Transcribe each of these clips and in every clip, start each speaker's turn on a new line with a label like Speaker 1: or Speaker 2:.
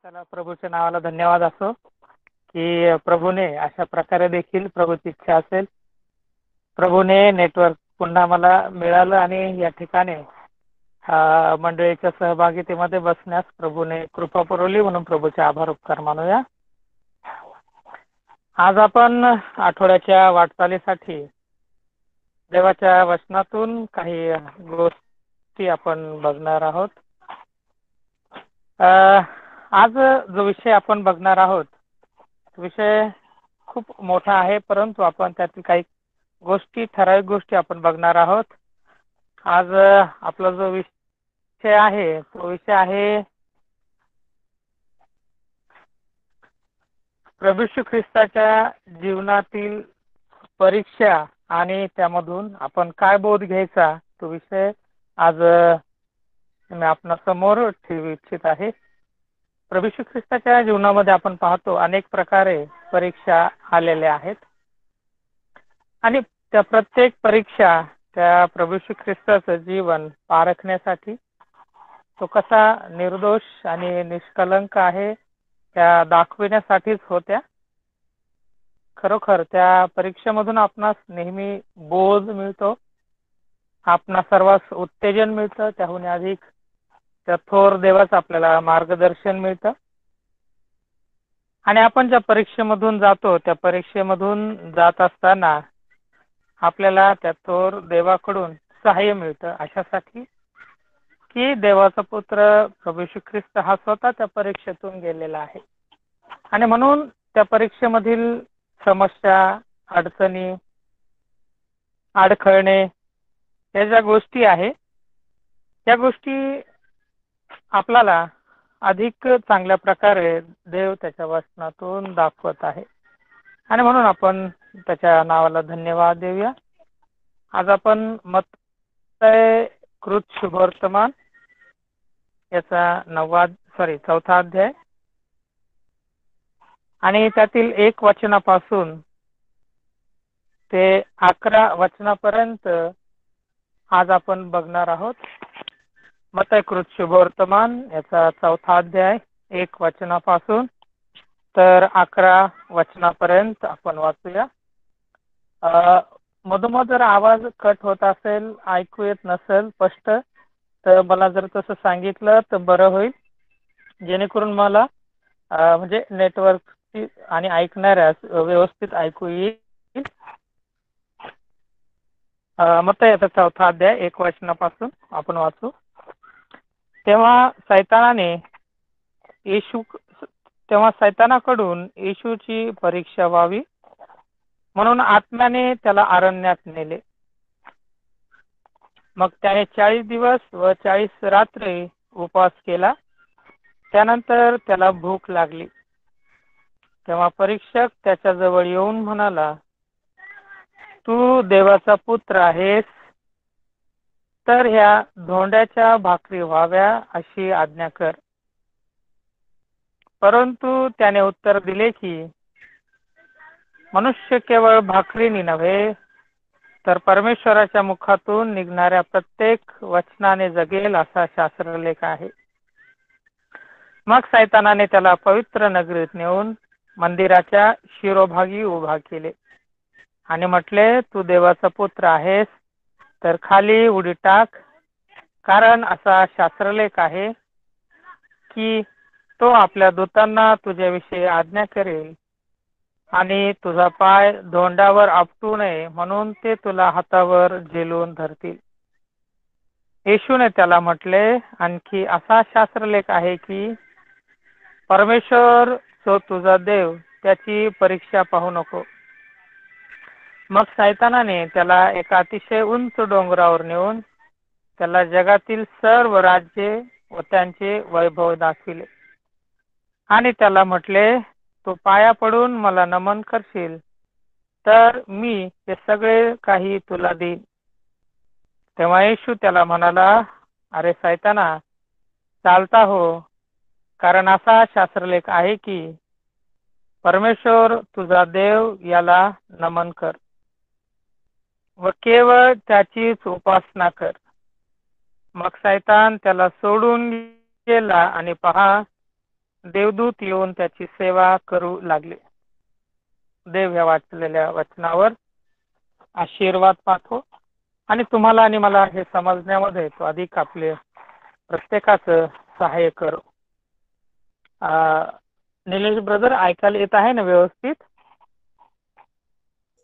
Speaker 1: चला, प्रभूच्या नावाला धन्यवाद असो की प्रभूने अशा प्रकारे देखील प्रभूची इच्छा असेल, प्रभूने नेटवर्क पुन्हा मला मिळालं आणि या ठिकाणी मंडळीच्या सहभागितेमध्ये बसण्यास प्रभूने कृपा पुरवली, म्हणून प्रभूचे आभार उपकार मानूया. आज आपण आठवड्याच्या वाटचालीसाठी देवाच्या वचनातून काही गोष्टी आपण बघणार आहोत. आज जो विषय आपण बघणार आहोत विषय खूप मोठा आहे, परंतु आपण त्यातील काही गोष्टी, ठराविक गोष्टी आपण बघणार आहोत. आज आपला जो विषय आहे तो विषय आहे प्रभू येशू ख्रिस्ताच्या जीवनातील परीक्षा आणि त्यामधून आपण काय बोध घ्यायचा, तो विषय आज मी आपल्या समोर ठेवू इच्छित आहे. प्रभू येशू ख्रिस्ताच्या जीवनामध्ये आपण पाहतो अनेक प्रकारे परीक्षा आलेल्या आहेत आणि त्या प्रत्येक परीक्षा त्या प्रभू येशू ख्रिस्ताचं जीवन पारखण्यासाठी तो कसा निर्दोष आणि निष्कलंक आहे त्या दाखविण्यासाठीच होत्या. खरोखर त्या परीक्षेमधून आपणास नेहमी बोध मिळतो, आपणा सर्वांस उत्तेजन मिळतं, त्याहून अधिक त्या थोर देवाचं आपल्याला मार्गदर्शन मिळतं. आणि आपण ज्या परीक्षेमधून जातो त्या परीक्षेमधून जात असताना आपल्याला त्या थोर देवाकडून सहाय्य मिळतं, अशासाठी की देवाचा पुत्र प्रभू येशू ख्रिस्त हा स्वतः त्या परीक्षेतून गेलेला आहे. आणि म्हणून त्या परीक्षेमधील समस्या, अडचणी, अडखळणे या ज्या गोष्टी आहे त्या गोष्टी आपल्याला अधिक चांगल्या प्रकारे देव त्याच्या वचनातून दाखवत आहे आणि म्हणून आपण त्याच्या नावाला धन्यवाद देऊया. आज आपण मत्तय कृत शुभवर्तमान याचा 4था अध्याय आणि त्यातील 1 वचनापासून ते 11 वचनापर्यंत आज आपण बघणार आहोत. मत्तय कृत शुभवर्तमान याचा 4था अध्याय 1 वचनापासून तर 11 वचनापर्यंत आपण वाचूया. मधोमध जर आवाज कट होत असेल, ऐकू येत नसेल स्पष्ट, तर मला जर तसं सांगितलं तर बरं होईल, जेणेकरून मला म्हणजे नेटवर्क आणि ऐकणाऱ्यास व्यवस्थित ऐकू येईल. मत्तय याचा 4था अध्याय 1 वचनापासून आपण वाचू. तेव्हा सैतानाकडून येशूची परीक्षा व्हावी म्हणून आत्म्याने त्याला अरण्यात नेले. मग त्याने 40 दिवस व 40 रात्री उपवास केला. त्यानंतर त्याला भूक लागली. तेव्हा परीक्षक त्याच्याजवळ येऊन म्हणाला, तू देवाचा पुत्र आहेस तर ह्या धोंड्याच्या भाकरी व्हाव्या अशी आज्ञा कर. परंतु त्याने उत्तर दिले की मनुष्य केवळ भाकरीने नव्हे तर परमेश्वराच्या मुखातून निघणाऱ्या प्रत्येक वचनाने जगेल असा शास्त्रलेख आहे. मग सैतानाने त्याला पवित्र नगरीत नेऊन मंदिराच्या शिरोभागी उभा केले आणि म्हटले, तू देवाचा पुत्र आहेस तर खाली उडी टाक, कारण असा शास्त्रलेख आहे की तो आपल्या दूतांना तुझ्याविषयी आज्ञा करेल आणि तुझा पाय धोंडावर आपटू नये म्हणून ते तुला हातावर झेलून धरतील. येशूने त्याला म्हटले, आणखी असा शास्त्रलेख आहे की परमेश्वर जो तुझा देव त्याची परीक्षा पाहू नको. मग सैतानाने त्याला एका अतिशय उंच डोंगरावर नेऊन त्याला जगातील सर्व राज्ये व त्यांचे वैभव दाखविले आणि त्याला म्हटले, तू पाया पडून मला नमन करशील तर मी हे सगळे काही तुला देईन. तेव्हा येशू त्याला म्हणाला, अरे सैताना, चालता हो, कारण असा शास्त्रलेख आहे की परमेश्वर तुझा देव याला नमन कर व केवळ त्याचीच उपासना कर. मग सैतान त्याला सोडून गेला आणि पहा, देवदूत येऊन त्याची सेवा करू लागले. देव या वाचलेल्या वचनावर आशीर्वाद पाठवो आणि तुम्हाला आणि मला हे समजण्यामध्ये तो अधिक आपले प्रत्येकाचं सहाय्य करो. निलेश ब्रदर, ऐकायला येत आहे ना व्यवस्थित?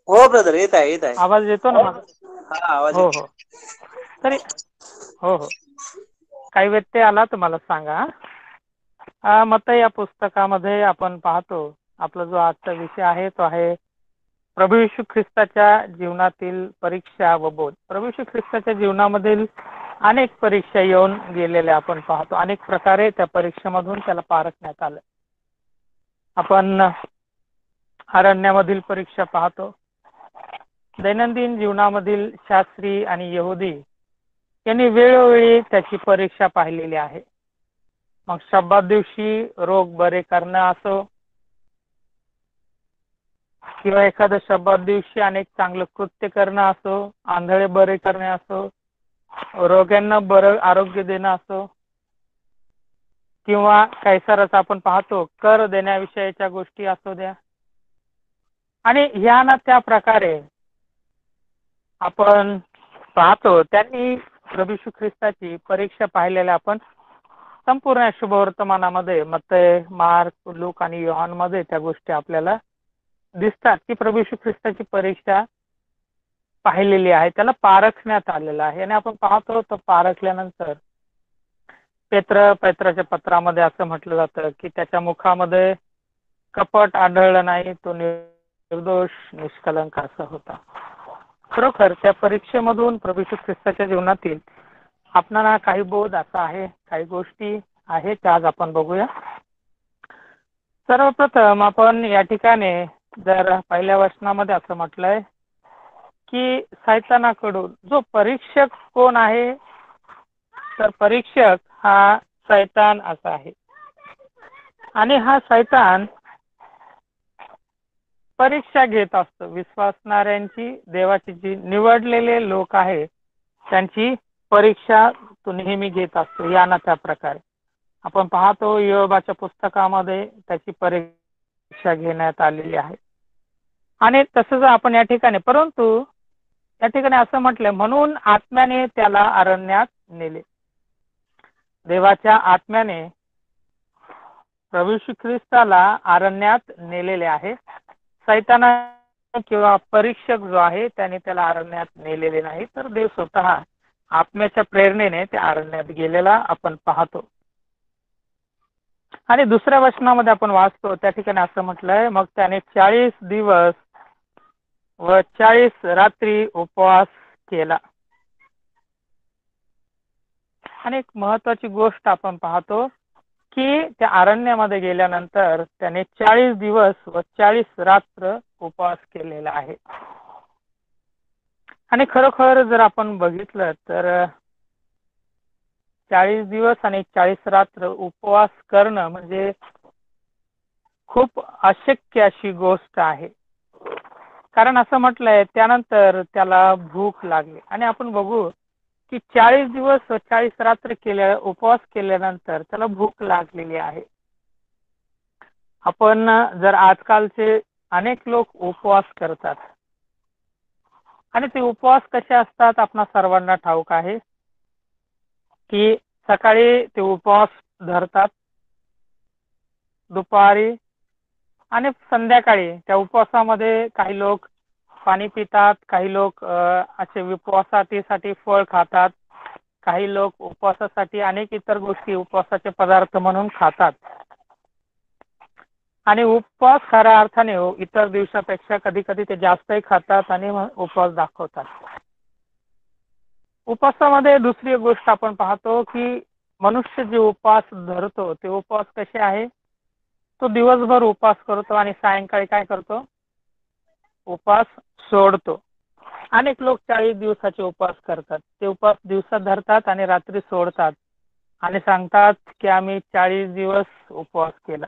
Speaker 2: हो ब्रदर, येत आहे.
Speaker 1: आवाज येतो ना माझा?
Speaker 2: हा, आवाज
Speaker 1: हो
Speaker 2: येतो.
Speaker 1: हो. तरी हो हो, काही व्यत्यय आला तर मला सांगा. मत या पुस्तकामध्ये आपण पाहतो, आपला जो आजचा विषय आहे तो आहे प्रभू येशू ख्रिस्ताच्या जीवनातील परीक्षा व बोध. प्रभू येशू ख्रिस्ताच्या जीवनामधील अनेक परीक्षा येऊन गेलेल्या आपण पाहतो. अनेक प्रकारे त्या परीक्षेमधून त्याला पारखण्यात आलं. आपण अरण्यामधील परीक्षा पाहतो. दैनंदिन जीवनामधील शास्त्री आणि यहुदी यांनी वेळोवेळी त्याची परीक्षा पाहिलेली आहे. मग शब्दात दिवशी रोग बरे करणं असो किंवा एखाद्या शब्दात दिवशी अनेक चांगलं कृत्य करणं असो, आंधळे बरे करणे असो, रोग्यांना बरं आरोग्य देणं असो, किंवा कैसरच आपण पाहतो कर देण्याविषयीच्या गोष्टी असू द्या. आणि ह्या ना त्या प्रकारे आपण पाहतो त्यांनी प्रभू येशू ख्रिस्ताची परीक्षा पाहिलेल्या आपण संपूर्ण शुभवर्तमानामध्ये मत्तय, मार्क, लूक आणि योहान मध्ये त्या गोष्टी आपल्याला दिसतात की प्रभू येशू ख्रिस्ताची परीक्षा पाहिलेली आहे, त्याला पारखण्यात आलेलं आहे. आणि आपण पाहतो तर पारखल्यानंतर पेत्राच्या पत्रामध्ये असं म्हटलं जातं की त्याच्या मुखामध्ये कपट आढळलं नाही, तो निर्दोष निष्कलंक असा होता. खरोखर त्या परीक्षेमधून प्रभू येशू ख्रिस्ताच्या जीवनातील आपणाला काही बोध असा आहे, काही गोष्टी आहेत त्या आज आपण बघूया. सर्वप्रथम आपण या ठिकाणी जर पहिल्या वचनामध्ये असं म्हटलंय की सैतानाकडून जो परीक्षक कोण आहे, तर परीक्षक हा सैतान असा आहे. आणि हा सैतान परीक्षा घेत असतो विश्वासणाऱ्यांची. देवाची जी निवडलेले लोक आहे त्यांची परीक्षा तो नेहमी घेत असतो. या ना त्या प्रकारे आपण पाहतो योबाच्या पुस्तकामध्ये त्याची परीक्षा घेण्यात आलेली आहे. आणि तसंच आपण या ठिकाणी, परंतु या ठिकाणी असं म्हटलं म्हणून आत्म्याने त्याला अरण्यात नेले. देवाच्या आत्म्याने प्रभू येशू ख्रिस्ताला अरण्यात नेलेले आहे. सैताना किंवा परीक्षक जो आहे त्याने त्याला अरण्यात नेलेले नाही, तर देव स्वतः आत्म्याच्या प्रेरणेने त्या अरण्यात गेलेला आपण पाहतो. आणि दुसऱ्या वचनामध्ये आपण वाचतो त्या ठिकाणी असं म्हटलंय, मग त्याने 40 दिवस व 40 रात्री उपवास केला. आणि एक महत्वाची गोष्ट आपण पाहतो की त्या अरण्यामध्ये गेल्यानंतर त्याने 40 दिवस व 40 रात्र उपवास केलेला आहे. आणि खरोखर जर आपण बघितलं तर 40 दिवस आणि 40 रात्र उपवास करणं म्हणजे खूप अशक्य अशी गोष्ट आहे. कारण असं म्हटलंय त्यानंतर त्याला भूक लागली. आणि आपण बघू की 40 दिवस व 40 रात्र उपवास केल्यानंतर त्याला भूक लागलेली आहे. आपण जर आजकालचे अनेक लोक उपवास करतात आणि ते उपवास कसे असतात आपणा सर्वांना ठाऊक आहे की सकाळी ते उपवास धरतात, दुपारी आणि संध्याकाळी त्या उपवासामध्ये काही लोक पाणी पितात, काही लोक असे उपवासासाठी फळ खातात, काही लोक उपवासासाठी अनेक इतर गोष्टी उपवासाचे पदार्थ म्हणून खातात. आणि उपवास खऱ्या अर्थाने इतर दिवसापेक्षा कधी कधी ते जास्तही खातात आणि उपवास दाखवतात. उपवासामध्ये दुसरी गोष्ट आपण पाहतो की मनुष्य जे उपवास धरतो ते उपवास कसे आहे, तो दिवसभर उपवास करतो आणि सायंकाळी काय करतो, उपवास सोडतो. अनेक लोक 40 दिवसाचे उपवास करतात. ते उपवास दिवसात धरतात आणि रात्री सोडतात आणि सांगतात की आम्ही 40 दिवस उपवास केला.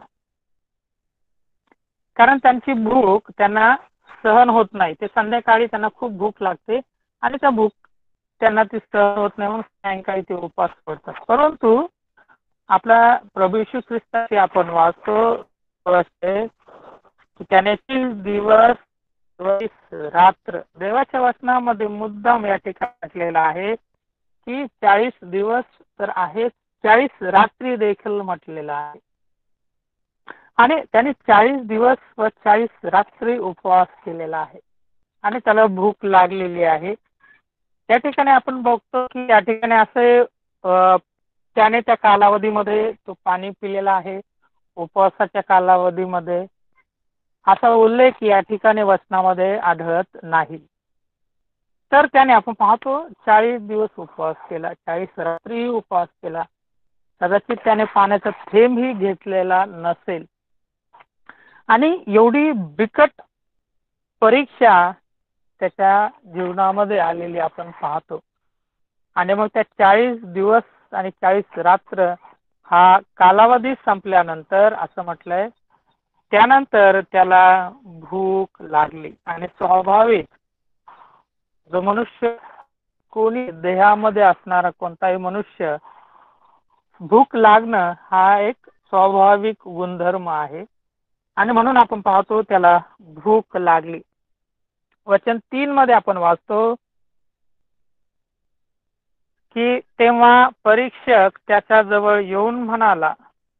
Speaker 1: कारण त्यांची भूक त्यांना सहन होत नाही. ते संध्याकाळी त्यांना खूप भूक लागते आणि त्या भूक त्यांना ती सहन होत नाही म्हणून सायंकाळी ते उपवास सोडतात. परंतु आपला प्रभू येशू ख्रिस्ताची आपण वाचतो की त्याने 30 दिवस 24 रात्र देवाच्या वचनामध्ये मुद्दाम या ठिकाणी म्हटलेला आहे की 40 दिवस तर आहेत, 40 रात्री देखील म्हटलेला आहे. आणि त्याने 40 दिवस व 40 रात्री उपवास केलेला आहे आणि त्याला भूक लागलेली आहे. त्या ठिकाणी आपण बघतो की या ठिकाणी असे त्याने त्या कालावधीमध्ये तो पाणी पिलेला आहे. उपवासाच्या कालावधीमध्ये असा उल्लेख या ठिकाणी वचनामध्ये आढळत नाही. तर त्याने आपण पाहतो 40 दिवस उपवास केला, 40 रात्री उपवास केला. कदाचित त्याने पाण्याचा थेंबही घेतलेला नसेल आणि एवढी बिकट परीक्षा त्याच्या जीवनामध्ये आलेली आपण पाहतो. आणि मग त्या 40 दिवस आणि 40 रात्र हा कालावधी संपल्यानंतर असं म्हटलंय त्यानंतर त्याला भूक लागली. आणि स्वाभाविक जो मनुष्य कोणी देहामध्ये असणारा कोणताही मनुष्य भूक लागणं हा एक स्वाभाविक गुणधर्म आहे आणि म्हणून आपण पाहतो त्याला भूक लागली. वचन 3 मध्ये आपण वाचतो की तेव्हा परीक्षक त्याच्या जवळ येऊन म्हणाला.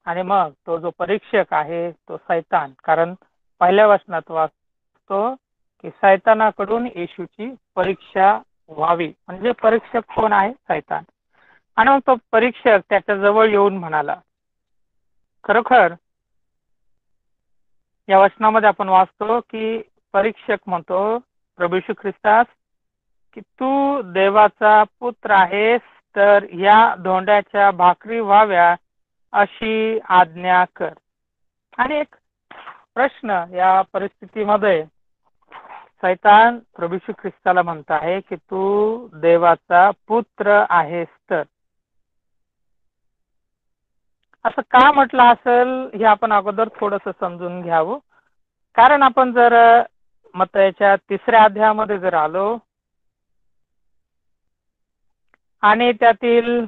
Speaker 1: आणि मग तो जो परीक्षक आहे तो सैतान, कारण पहिल्या वचनात वाचतो की सैतानाकडून येशूची परीक्षा व्हावी. म्हणजे परीक्षक कोण आहे? सैतान. आणि मग तो परीक्षक त्याच्या जवळ येऊन म्हणाला. खरोखर या वचनामध्ये आपण वाचतो की परीक्षक म्हणतो प्रभू येशू ख्रिस्तास की तू देवाचा पुत्र आहेस तर या धोंड्याच्या भाकरी व्हाव्या अशी आज्ञा कर. आणि एक प्रश्न या परिस्थितीमध्ये सैतान प्रभू येशू ख्रिस्ताला म्हणत आहे की तू देवाचा पुत्र आहेस तर. असं का म्हटलं असेल हे आपण अगोदर थोडस समजून घ्यावं. कारण आपण जर मत्तयाच्या 3ऱ्या अध्यायामध्ये जर आलो आणि त्यातील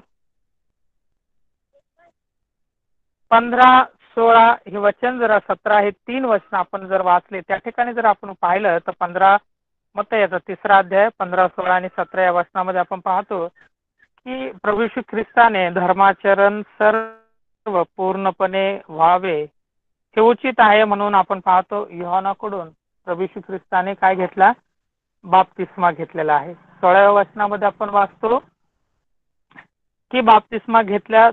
Speaker 1: 15-16 हे वचन जर 17 हे 3 वचन आपण जर वाचले त्या ठिकाणी जर आपण पाहिलं तर 15 मत्तयाचा 3रा अध्याय 15-16 आणि 17 या वचनामध्ये आपण पाहतो की प्रभू येशू ख्रिस्ताने धर्माचरण सर्व पूर्णपणे व्हावे हे उचित आहे म्हणून आपण पाहतो योहानाकडून प्रभू येशू ख्रिस्ताने काय घेतला? बाप्तिस्मा घेतलेला आहे. 16व्या वचनामध्ये आपण वाचतो की बाप्तिस्मा घेतल्या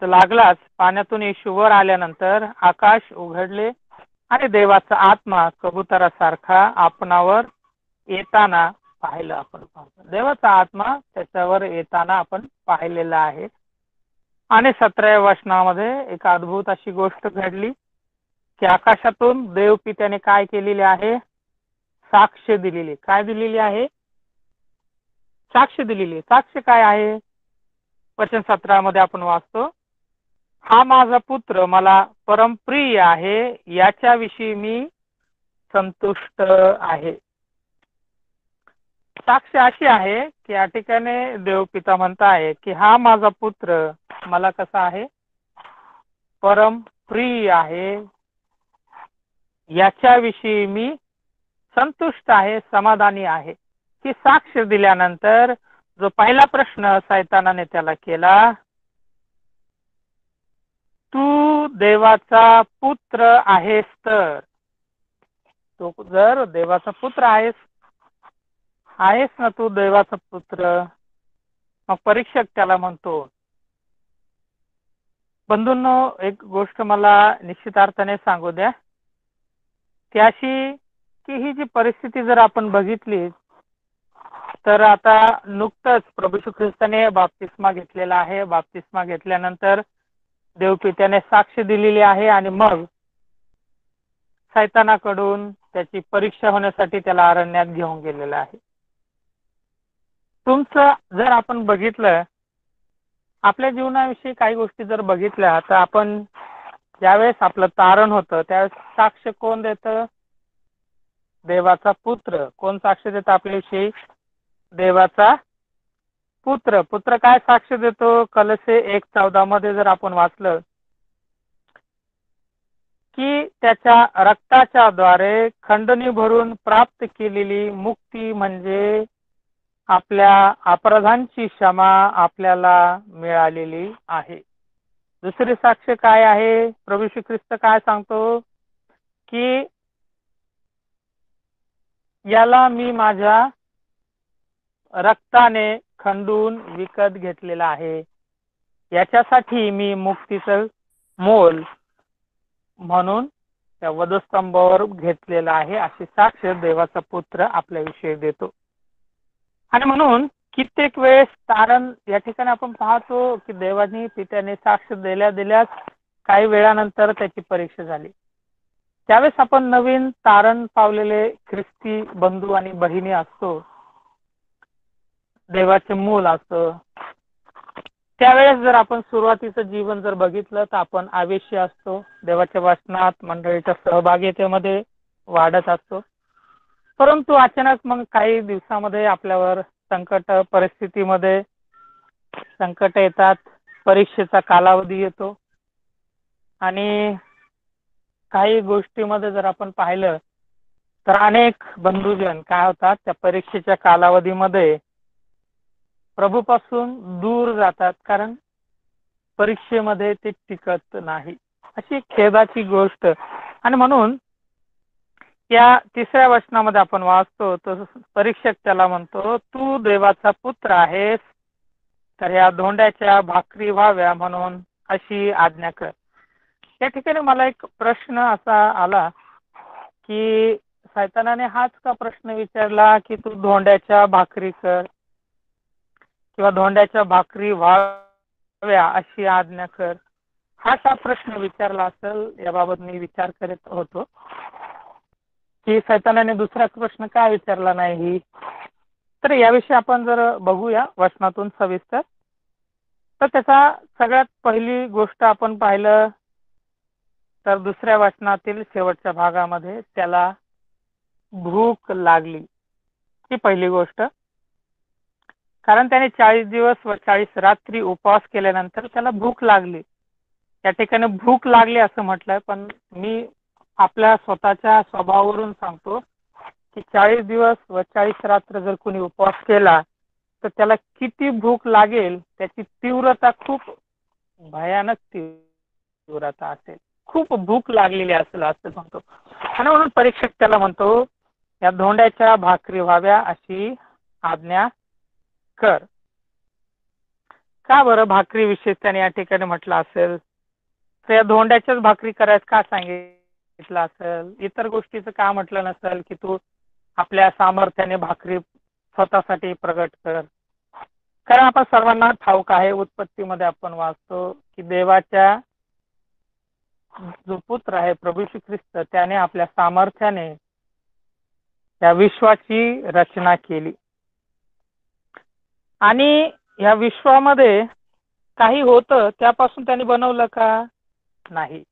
Speaker 1: तर लागलाच पाण्यातून येशू वर आल्यानंतर आकाश उघडले आणि देवाचा आत्मा कबुतरासारखा आपणावर येताना पाहिलं. आपण पाहतो देवाचा आत्मा त्याच्यावर येताना आपण पाहिलेला आहे. आणि 17व्या वचनामध्ये एक अद्भुत अशी गोष्ट घडली की आकाशातून देव पित्याने काय केलेले आहे? साक्ष दिलेली. काय दिलेली आहे? साक्ष दिलेली. साक्ष काय आहे? वचन 17 मध्ये आपण वाचतो हा माझा पुत्र मला परमप्रिय आहे याच्याविषयी मी संतुष्ट आहे. साक्ष अशी आहे की या ठिकाणी देवपिता म्हणताय की हा माझा पुत्र मला कसा आहे? परमप्रिय आहे याच्याविषयी मी संतुष्ट आहे, समाधानी आहे. ही साक्ष दिल्यानंतर जो पहिला प्रश्न सैतानाने त्याला केला तू देवाचा पुत्र आहेस तर. तो जर देवाचा पुत्र आहेस ना तू देवाचा पुत्र. मग परीक्षक त्याला म्हणतो. बंधूंनो एक गोष्ट मला निश्चितार्थाने सांगू द्या की अशी की ही जी परिस्थिती जर आपण बघितली तर आता नुकतंच प्रभू येशू ख्रिस्ताने बाप्तिस्मा घेतलेला आहे. बाप्तिस्मा घेतल्यानंतर देवपित्याने साक्ष दिलेली आहे आणि मग सैतानाकडून त्याची परीक्षा होण्यासाठी त्याला अरण्यात घेऊन गेलेला आहे. तुमचं जर आपण बघितलं आपल्या जीवनाविषयी काही गोष्टी जर बघितल्या तर आपण ज्यावेळेस आपलं तारण होतं त्यावेळेस साक्ष कोण देतं? देवाचा पुत्र. कोण साक्ष देतं आपल्याविषयी? देवाचा पुत्र पुत्र काय साक्ष देतो? कलसे 1:14 मध्ये जर आपण वाचलं की त्याच्या रक्ताच्या द्वारे खंडणी भरून प्राप्त केलेली मुक्ती म्हणजे आपल्या अपराधांची क्षमा आपल्याला मिळालेली आहे. दुसरी साक्ष काय आहे? प्रभू येशू ख्रिस्त काय सांगतो की याला मी माझ्या रक्ताने खंडून विकत घेतलेला आहे, याच्यासाठी मी मुक्तीचं मोल म्हणून त्या वधस्तंभावर घेतलेला आहे, अशी साक्ष देवाचा पुत्र आपल्याविषयी देतो. आणि म्हणून कित्येक वेळेस तारण या ठिकाणी आपण पाहतो की देवानी पित्याने साक्ष दिल्याच काही वेळानंतर त्याची परीक्षा झाली. त्यावेळेस आपण नवीन तारण पावलेले ख्रिस्ती बंधू आणि बहिणी असतो, देवाचे मूल असतं, त्यावेळेस जर आपण सुरुवातीचं जीवन जर बघितलं तर आपण आवेशी असतो, देवाच्या वचनात मंडळीच्या सहभागितेमध्ये वाढत असतो. परंतु अचानक मग काही दिवसामध्ये आपल्यावर संकट परिस्थितीमध्ये संकट येतात, परीक्षेचा कालावधी येतो आणि काही गोष्टीमध्ये जर आपण पाहिलं तर अनेक बंधुजन काय होतात, त्या परीक्षेच्या कालावधीमध्ये प्रभूपासून दूर जातात, कारण परीक्षेमध्ये ते टिकत नाही. अशी खेदाची गोष्ट. आणि म्हणून या 3ऱ्या वचनामध्ये आपण वाचतो तर परीक्षक त्याला म्हणतो, तू देवाचा पुत्र आहेस तर या धोंड्याच्या भाकरी व्हाव्या म्हणून अशी आज्ञा कर. या ठिकाणी मला एक प्रश्न असा आला की सैतानाने हाच का प्रश्न विचारला की तू धोंड्याच्या भाकरी कर किंवा धोंड्याच्या भाकरी व्हाव्या अशी आज्ञा कर, हा का प्रश्न विचारला असेल याबाबत मी विचार करत होतो की सैतानाने दुसरा प्रश्न का विचारला नाही. तर याविषयी आपण जर बघूया वचनातून सविस्तर, तर त्याचा सगळ्यात पहिली गोष्ट आपण पाहिलं तर 2ऱ्या वचनातील शेवटच्या भागामध्ये त्याला भूक लागली, ही पहिली गोष्ट. कारण त्याने 40 दिवस व 40 रात्री उपवास केल्यानंतर त्याला भूक लागली. त्या ठिकाणी भूक लागली असं म्हटलंय, पण मी आपल्या स्वतःच्या स्वभावावरून सांगतो की 40 दिवस व 40 रात्र जर कोणी उपवास केला तर त्याला किती भूक लागेल, त्याची तीव्रता खूप भयानक तीव्रता असेल, खूप भूक लागलेली असेल असं म्हणतो. आणि म्हणून परीक्षक त्याला म्हणतो या धोंड्याच्या भाकरी व्हाव्या अशी आज्ञा कर. का बरं भाकरी विषयी त्याने या ठिकाणी म्हटलं असेल, तर या धोंड्याच्याच भाकरी करायचं का सांगितलं असेल, इतर गोष्टीचं का म्हटलं नसेल की तू आपल्या सामर्थ्याने भाकरी स्वतःसाठी प्रगट कर. कारण आपण सर्वांना ठाऊक आहे, उत्पत्तीमध्ये आपण वाचतो की देवाच्या जो पुत्र आहे प्रभू येशू ख्रिस्त त्याने आपल्या सामर्थ्याने या विश्वाची रचना केली आणि या विश्वामध्ये काही होतं त्यापासून त्याने बनवलं का? नाही.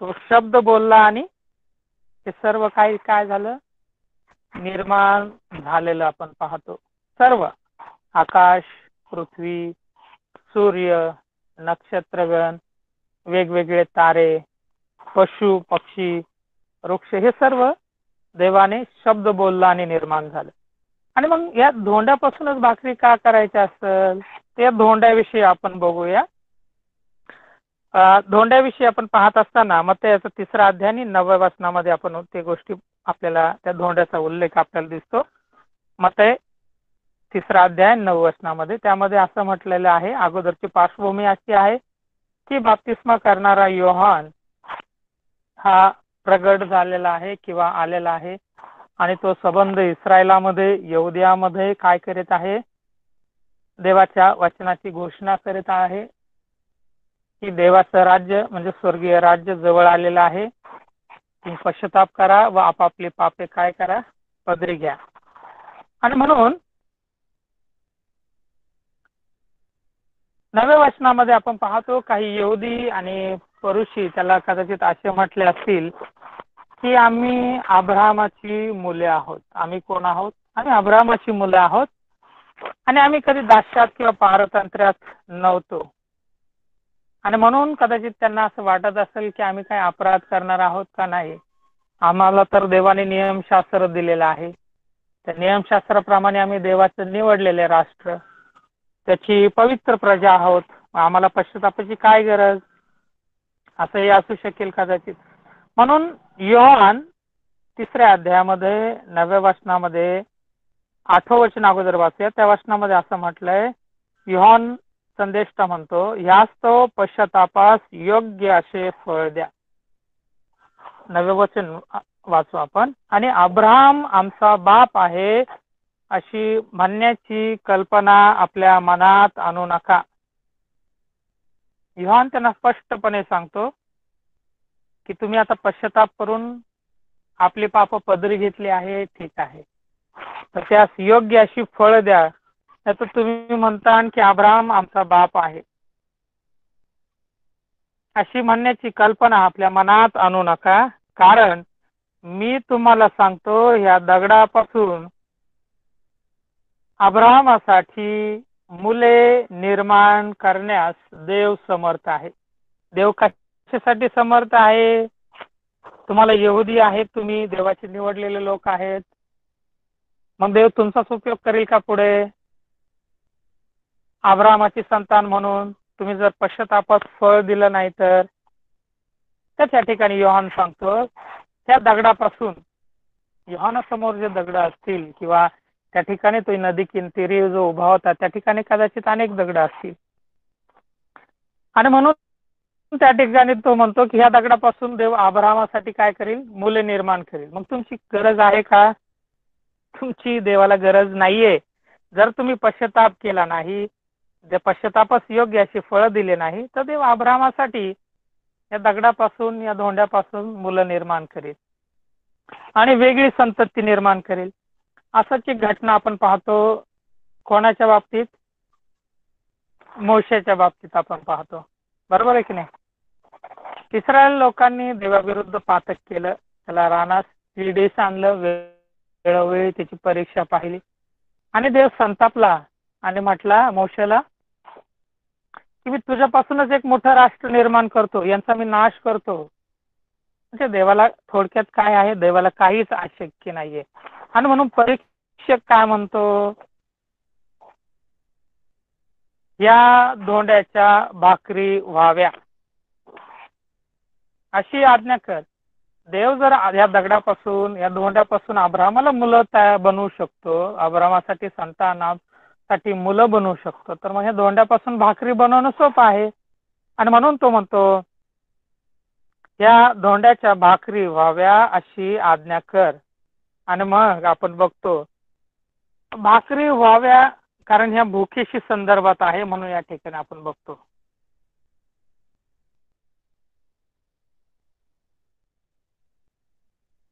Speaker 1: तो शब्द बोलला आणि ते सर्व काही काय झालं, निर्माण झालेलं आपण पाहतो. सर्व आकाश, पृथ्वी, सूर्य, नक्षत्रगण, वेगवेगळे तारे, पशु पक्षी, वृक्ष, हे सर्व देवाने शब्द बोलला आणि निर्माण झालं. आणि मग या धोंड्यापासूनच भाकरी का करायच्या असेल, त्या धोंड्याविषयी आपण बघूया. धोंड्याविषयी आपण पाहत असताना मग त्याचा 3रा अध्याय आणि 9व्या वचनामध्ये आपण ते गोष्टी आपल्याला त्या धोंड्याचा उल्लेख आपल्याला दिसतो. मग ते 3रा अध्याय 9 वचनामध्ये त्यामध्ये असं म्हटलेलं आहे, अगोदरची पार्श्वभूमी अशी आहे की बाप्तिस्मा करणारा योहान हा प्रगट झालेला आहे किंवा आलेला आहे आणि तो संबंध इस्रायलामध्ये यहुदियामध्ये काय करीत आहे, देवाच्या वचनाची घोषणा करीत आहे की देवाचं राज्य म्हणजे स्वर्गीय राज्य जवळ आलेलं आहे. तुम्ही पश्चाताप करा व आपापली पापे काय करा, पदरी घ्या. आणि म्हणून 9व्या वचनामध्ये आपण पाहतो काही यहुदी आणि परुषी त्याला कदाचित असे म्हटले असतील की आम्ही अब्राहमाची मुले आहोत. आम्ही कोण आहोत? आम्ही अब्राहमाची मुले आहोत. आणि आम्ही कधी दास्यात किंवा पारतंत्र्यात नव्हतो. आणि म्हणून कदाचित त्यांना असं वाटत असेल की आम्ही काय अपराध करणार आहोत का नाही. आम्हाला तर देवाने नियमशास्त्र दिलेलं आहे. त्या नियमशास्त्राप्रमाणे आम्ही देवाचं निवडलेले राष्ट्र, त्याची पवित्र प्रजा आहोत. आम्हाला पश्चातापाची काय गरज, असंही असू शकेल कदाचित. म्हणून योहान 3ऱ्या अध्यायामध्ये 9व्या वचनामध्ये 8वं वचन अगोदर वाचूया. त्या वचनामध्ये असं म्हटलंय, योहान संदेष्टा म्हणतो, ह्यास तो पश्चातापास योग्य असे फळ द्या. 9वें वचन वाचू आपण. आणि अब्राहम आमचा बाप आहे अशी म्हणण्याची कल्पना आपल्या मनात आणू नका. योहान त्यांना स्पष्टपणे सांगतो की तुम्ही आता पश्चाताप करून आपली पाप पदरी घेतली आहे, ठीक आहे, तर त्यास योग्य अशी फळ द्या. तर तुम्ही म्हणता की अब्राहम आमचा बाप आहे अशी म्हणण्याची कल्पना आपल्या मनात आणू नका. कारण मी तुम्हाला सांगतो, या दगडापासून अब्राहमासाठी मुले निर्माण करण्यास देव समर्थ आहे. देव कशासाठी समर्थ आहे? तुम्हाला यहुदी आहेत, तुम्ही देवाचे निवडलेले लोक आहेत, मग देव तुमचाच उपयोग करेल का पुढे अब्राहमाची संतान म्हणून? तुम्ही जर पश्चातापास फळ दिलं नाही तर त्या ठिकाणी योहान सांगतो, त्या दगडापासून, योहानासमोर जे दगड असतील किंवा त्या ठिकाणी तो नदी किनारी जो उभा होता त्या ठिकाणी कदाचित अनेक दगड असतील, आणि म्हणून त्या ठिकाणी तो म्हणतो की ह्या दगडापासून देव अब्राहमासाठी काय करेल? मुले निर्माण करेल. मग तुमची गरज आहे का? तुमची देवाला गरज नाहीये. जर तुम्ही पश्चाताप केला नाही, जे पश्चातापास योग्य अशी फळं दिले नाही, तर देव अब्राहमासाठी या दगडापासून, या धोंड्यापासून मुलं निर्माण करेल आणि वेगळी संतती निर्माण करेल. असंच एक घटना आपण पाहतो कोणाच्या बाबतीत? मोशेच्या बाबतीत आपण पाहतो, बरोबर आहे की नाही? इस्रायल लोकांनी देवाविरुद्ध पातक केलं, त्याला रानात 3 दिवस आणलं, वेळोवेळी त्याची परीक्षा पाहिली आणि देव संतापला आणि म्हटला मोशेला की मी तुझ्यापासूनच एक मोठं राष्ट्र निर्माण करतो, यांचा मी नाश करतो. म्हणजे देवाला थोडक्यात काय आहे? देवाला काहीच अशक्य नाहीये. आणि म्हणून परीक्षक काय म्हणतो? या धोंड्याच्या भाकरी व्हाव्या अशी आज्ञा कर. देव जर या दगडापासून, या धोंड्यापासून अब्राहमाला मुलं बनवू शकतो, अब्राहमासाठी संतानासाठी मुलं बनवू शकतो, तर मग या धोंड्यापासून भाकरी बनवणं सोपं आहे. आणि म्हणून तो म्हणतो या धोंड्याच्या भाकरी व्हाव्या अशी आज्ञा कर. आणि मग आपण बघतो भाकरी व्हाव्या, कारण ह्या भुकेशी संदर्भात आहे, म्हणून या ठिकाणी आपण बघतो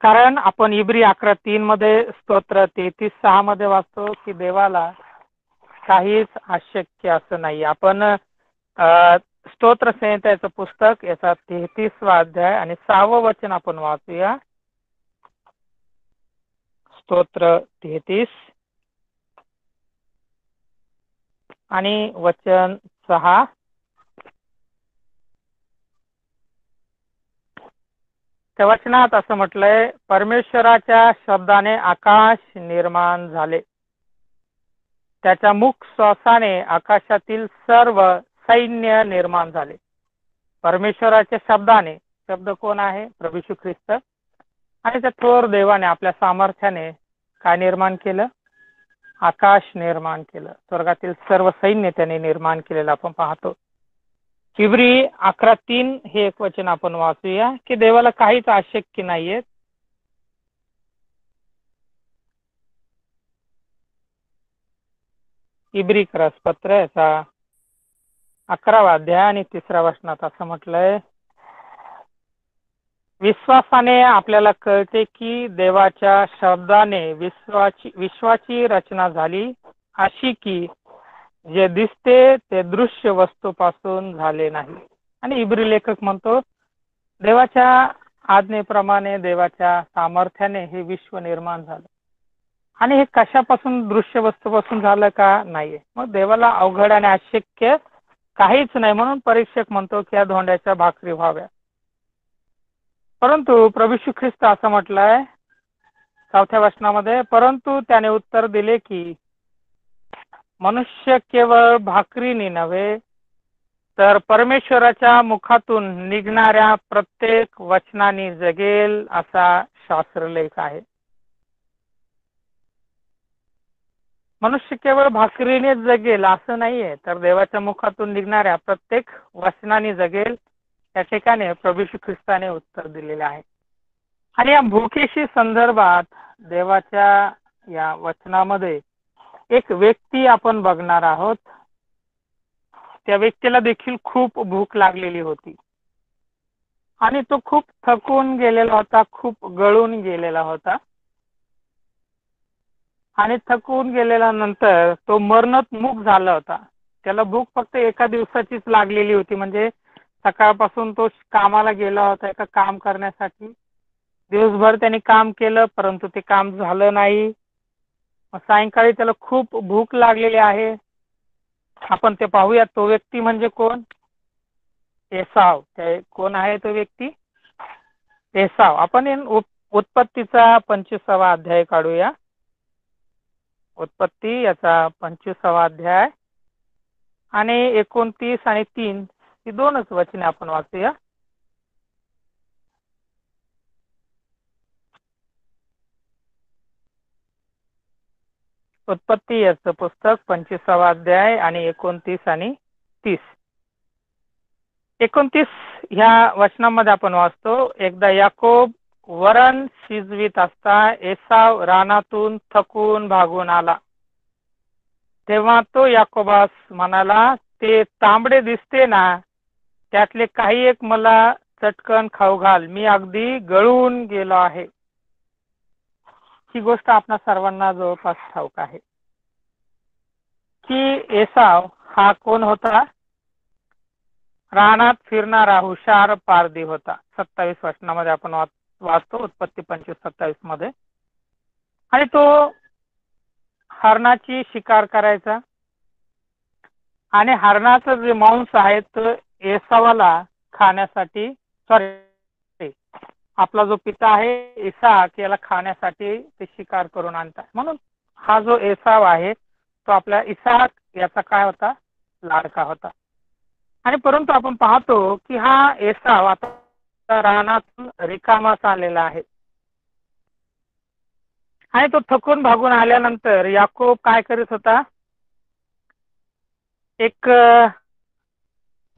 Speaker 1: कारण आपण इब्री 11:3 मध्ये, स्तोत्र 33:6 मध्ये वाचतो की देवाला काहीच अशक्य असं नाही. आपण स्तोत्र संहितेचं पुस्तक याचा 33वा अध्याय आणि 6वं वचन आपण वाचूया. स्तोत्र 33 आणि वचन 6. त्या वचनात असं म्हटलंय, परमेश्वराच्या शब्दाने आकाश निर्माण झाले, त्याच्या मुख श्वासाने आकाशातील सर्व सैन्य निर्माण झाले. परमेश्वराच्या शब्दाने, शब्द कोण आहे? प्रभू येशू ख्रिस्त. आणि त्या थोर देवाने आपल्या सामर्थ्याने काय निर्माण केलं? आकाश निर्माण केलं. स्वर्गातील सर्व सैन्य त्याने निर्माण केलेलं आपण पाहतो. इब्री 11:3 हे एक वचन आपण वाचूया की देवाला काहीच अशक्य नाहीये. इब्री पत्र याचा 11वा अध्याय आणि 3ऱ्या वचनात असं म्हटलंय, विश्वासाने आपल्याला कळते की देवाच्या शब्दाने विश्वाची रचना झाली, अशी की जे दिसते ते दृश्य वस्तूपासून झाले नाही. आणि इब्री लेखक म्हणतो देवाच्या आज्ञेप्रमाणे, देवाच्या सामर्थ्याने हे विश्व निर्माण झालं. आणि हे कशापासून, दृश्य वस्तूपासून झालं का? नाहीये. मग देवाला अवघड आणि अशक्य काहीच नाही, म्हणून परीक्षक म्हणतो की या धोंड्याच्या भाकरी व्हाव्या. परंतु प्रभू येशू ख्रिस्त असं म्हटलंय 4थ्या वचनामध्ये, परंतु त्याने उत्तर दिले की मनुष्य केवळ भाकरीने नव्हे तर परमेश्वराच्या मुखातून निघणाऱ्या प्रत्येक वचनाने जगेल, असा शास्त्रलेख आहे. मनुष्य केवळ भाकरीने जगेल असं नाहीये, तर देवाच्या मुखातून निघणाऱ्या प्रत्येक वचनाने जगेल, या ठिकाणी प्रभू येशू ख्रिस्ताने उत्तर दिलेले आहे. आणि या भुकेशी संदर्भात देवाच्या या वचनामध्ये एक व्यक्ती आपण बघणार आहोत. त्या व्यक्तीला देखील खूप भूक लागलेली होती आणि तो खूप थकून गेलेला होता, खूप गळून गेलेला होता. आणि थकून गेल्यानंतर तो मरणोन्मुख झाला होता. त्याला भूक फक्त एका दिवसाचीच लागलेली होती, म्हणजे सकाळपासून तो कामाला गेला होता एका काम करण्यासाठी. दिवसभर त्याने काम केलं, परंतु ते काम झालं नाही. सायंकाळी त्याला खूप भूक लागलेली आहे. आपण ते पाहूया. तो व्यक्ती म्हणजे कोण? एसाव. कोण आहे तो व्यक्ती? एसाव. आपण उत्पत्तीचा 25वा अध्याय काढूया. उत्पत्ती याचा 25वा अध्याय आणि 29 आणि 3 ही दोनच वचने आपण वाचूया. उत्पत्ती याचं पुस्तक 25वा अध्याय आणि 29 आणि 30. 29 ह्या वचनामध्ये आपण वाचतो, एकदा याकोब वरण शिजवीत असता एसाव रानातून थकून भागून आला. तेव्हा तो याकोबास म्हणाला, ते तांबडे दिसते ना, त्यातले काही एक मला चटकन खाऊ घाल, मी अगदी गळून गेलो आहे. ही गोष्ट आपल्या सर्वांना जवळपास ठाऊक आहे की एसाव हा कोण होता? रानात फिरणारा हुशार पारधी होता. 27 वचनामध्ये आपण वाचतो, उत्पत्ती 25:27 मध्ये. आणि तो हरणाची शिकार करायचा आणि हरणाचं जे मांस आहे तो एसावाला खाण्यासाठी, आपला जो पिता आहे इसाक याला खाण्यासाठी ते शिकार करून आणतात. म्हणून हा जो एसाव आहे तो आपल्या इसाक याचा काय होता? लाडका होता. आणि परंतु आपण पाहतो की हा एसाव आता रानातून रिकामाच आलेला आहे. आणि तो थकून भागून आल्यानंतर याकोब काय करीत होता? एक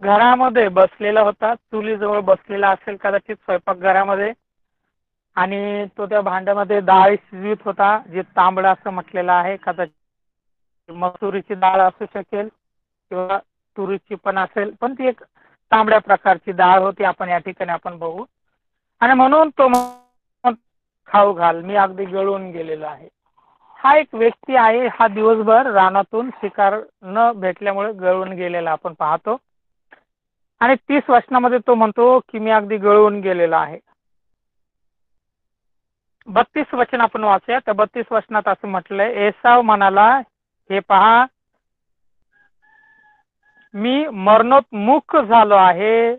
Speaker 1: घरामध्ये बसलेला होता, चुलीजवळ बसलेला असेल कदाचित स्वयंपाकघरामध्ये. आणि तो त्या भांड्यामध्ये डाळ शिजवीत होता, जे तांबडं असं म्हटलेलं आहे. कदाचित मसुरीची डाळ असू शकेल किंवा तुरीची पण असेल, पण ती एक तांबड्या प्रकारची डाळ होती. आपण या ठिकाणी आपण बघू. आणि म्हणून तो खाऊ घाल, मी अगदी गळून गेलेलो आहे. हा एक व्यक्ती आहे, हा दिवसभर रानातून शिकार न भेटल्यामुळे गळून गेलेला आपण पाहतो. आणि 30 वचनामध्ये तो म्हणतो की मी अगदी गळून गेलेलो आहे. 32 वचन आपण वाचूया. त्या 32 वचनात असं म्हटलंय, एसाव म्हणाला, हे पहा मी मरणोन्मुख झालो आहे,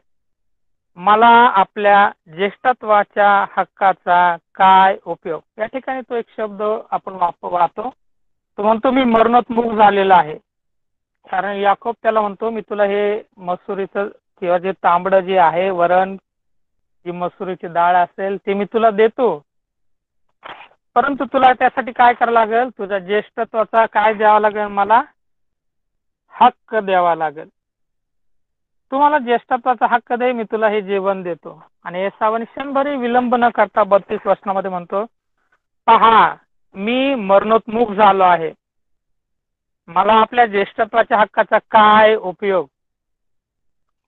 Speaker 1: मला आपल्या ज्येष्ठत्वाच्या हक्काचा काय उपयोग. या ठिकाणी तो एक शब्द आपण वापरतो, तो म्हणतो मी मरणोन्मुख झालेला आहे. कारण याकोब त्याला म्हणतो, मी तुला हे मसुरीचं किंवा जे तांबडं जे आहे वरण, जी मसुरीची डाळ असेल ते मी तुला देतो, परंतु तुला त्यासाठी काय करावं लागेल? तुझ्या ज्येष्ठत्वाचा काय द्यावा लागेल? मला हक्क द्यावा लागेल. तुम्हाला ज्येष्ठत्वाचा हक्क दे, मी तुला हे जेवण देतो. आणि एसावाने क्षणभरही विलंब न करता 32 वचनामध्ये म्हणतो, पहा मी मरणोन्मुख झालो आहे, मला आपल्या ज्येष्ठत्वाच्या हक्काचा काय उपयोग.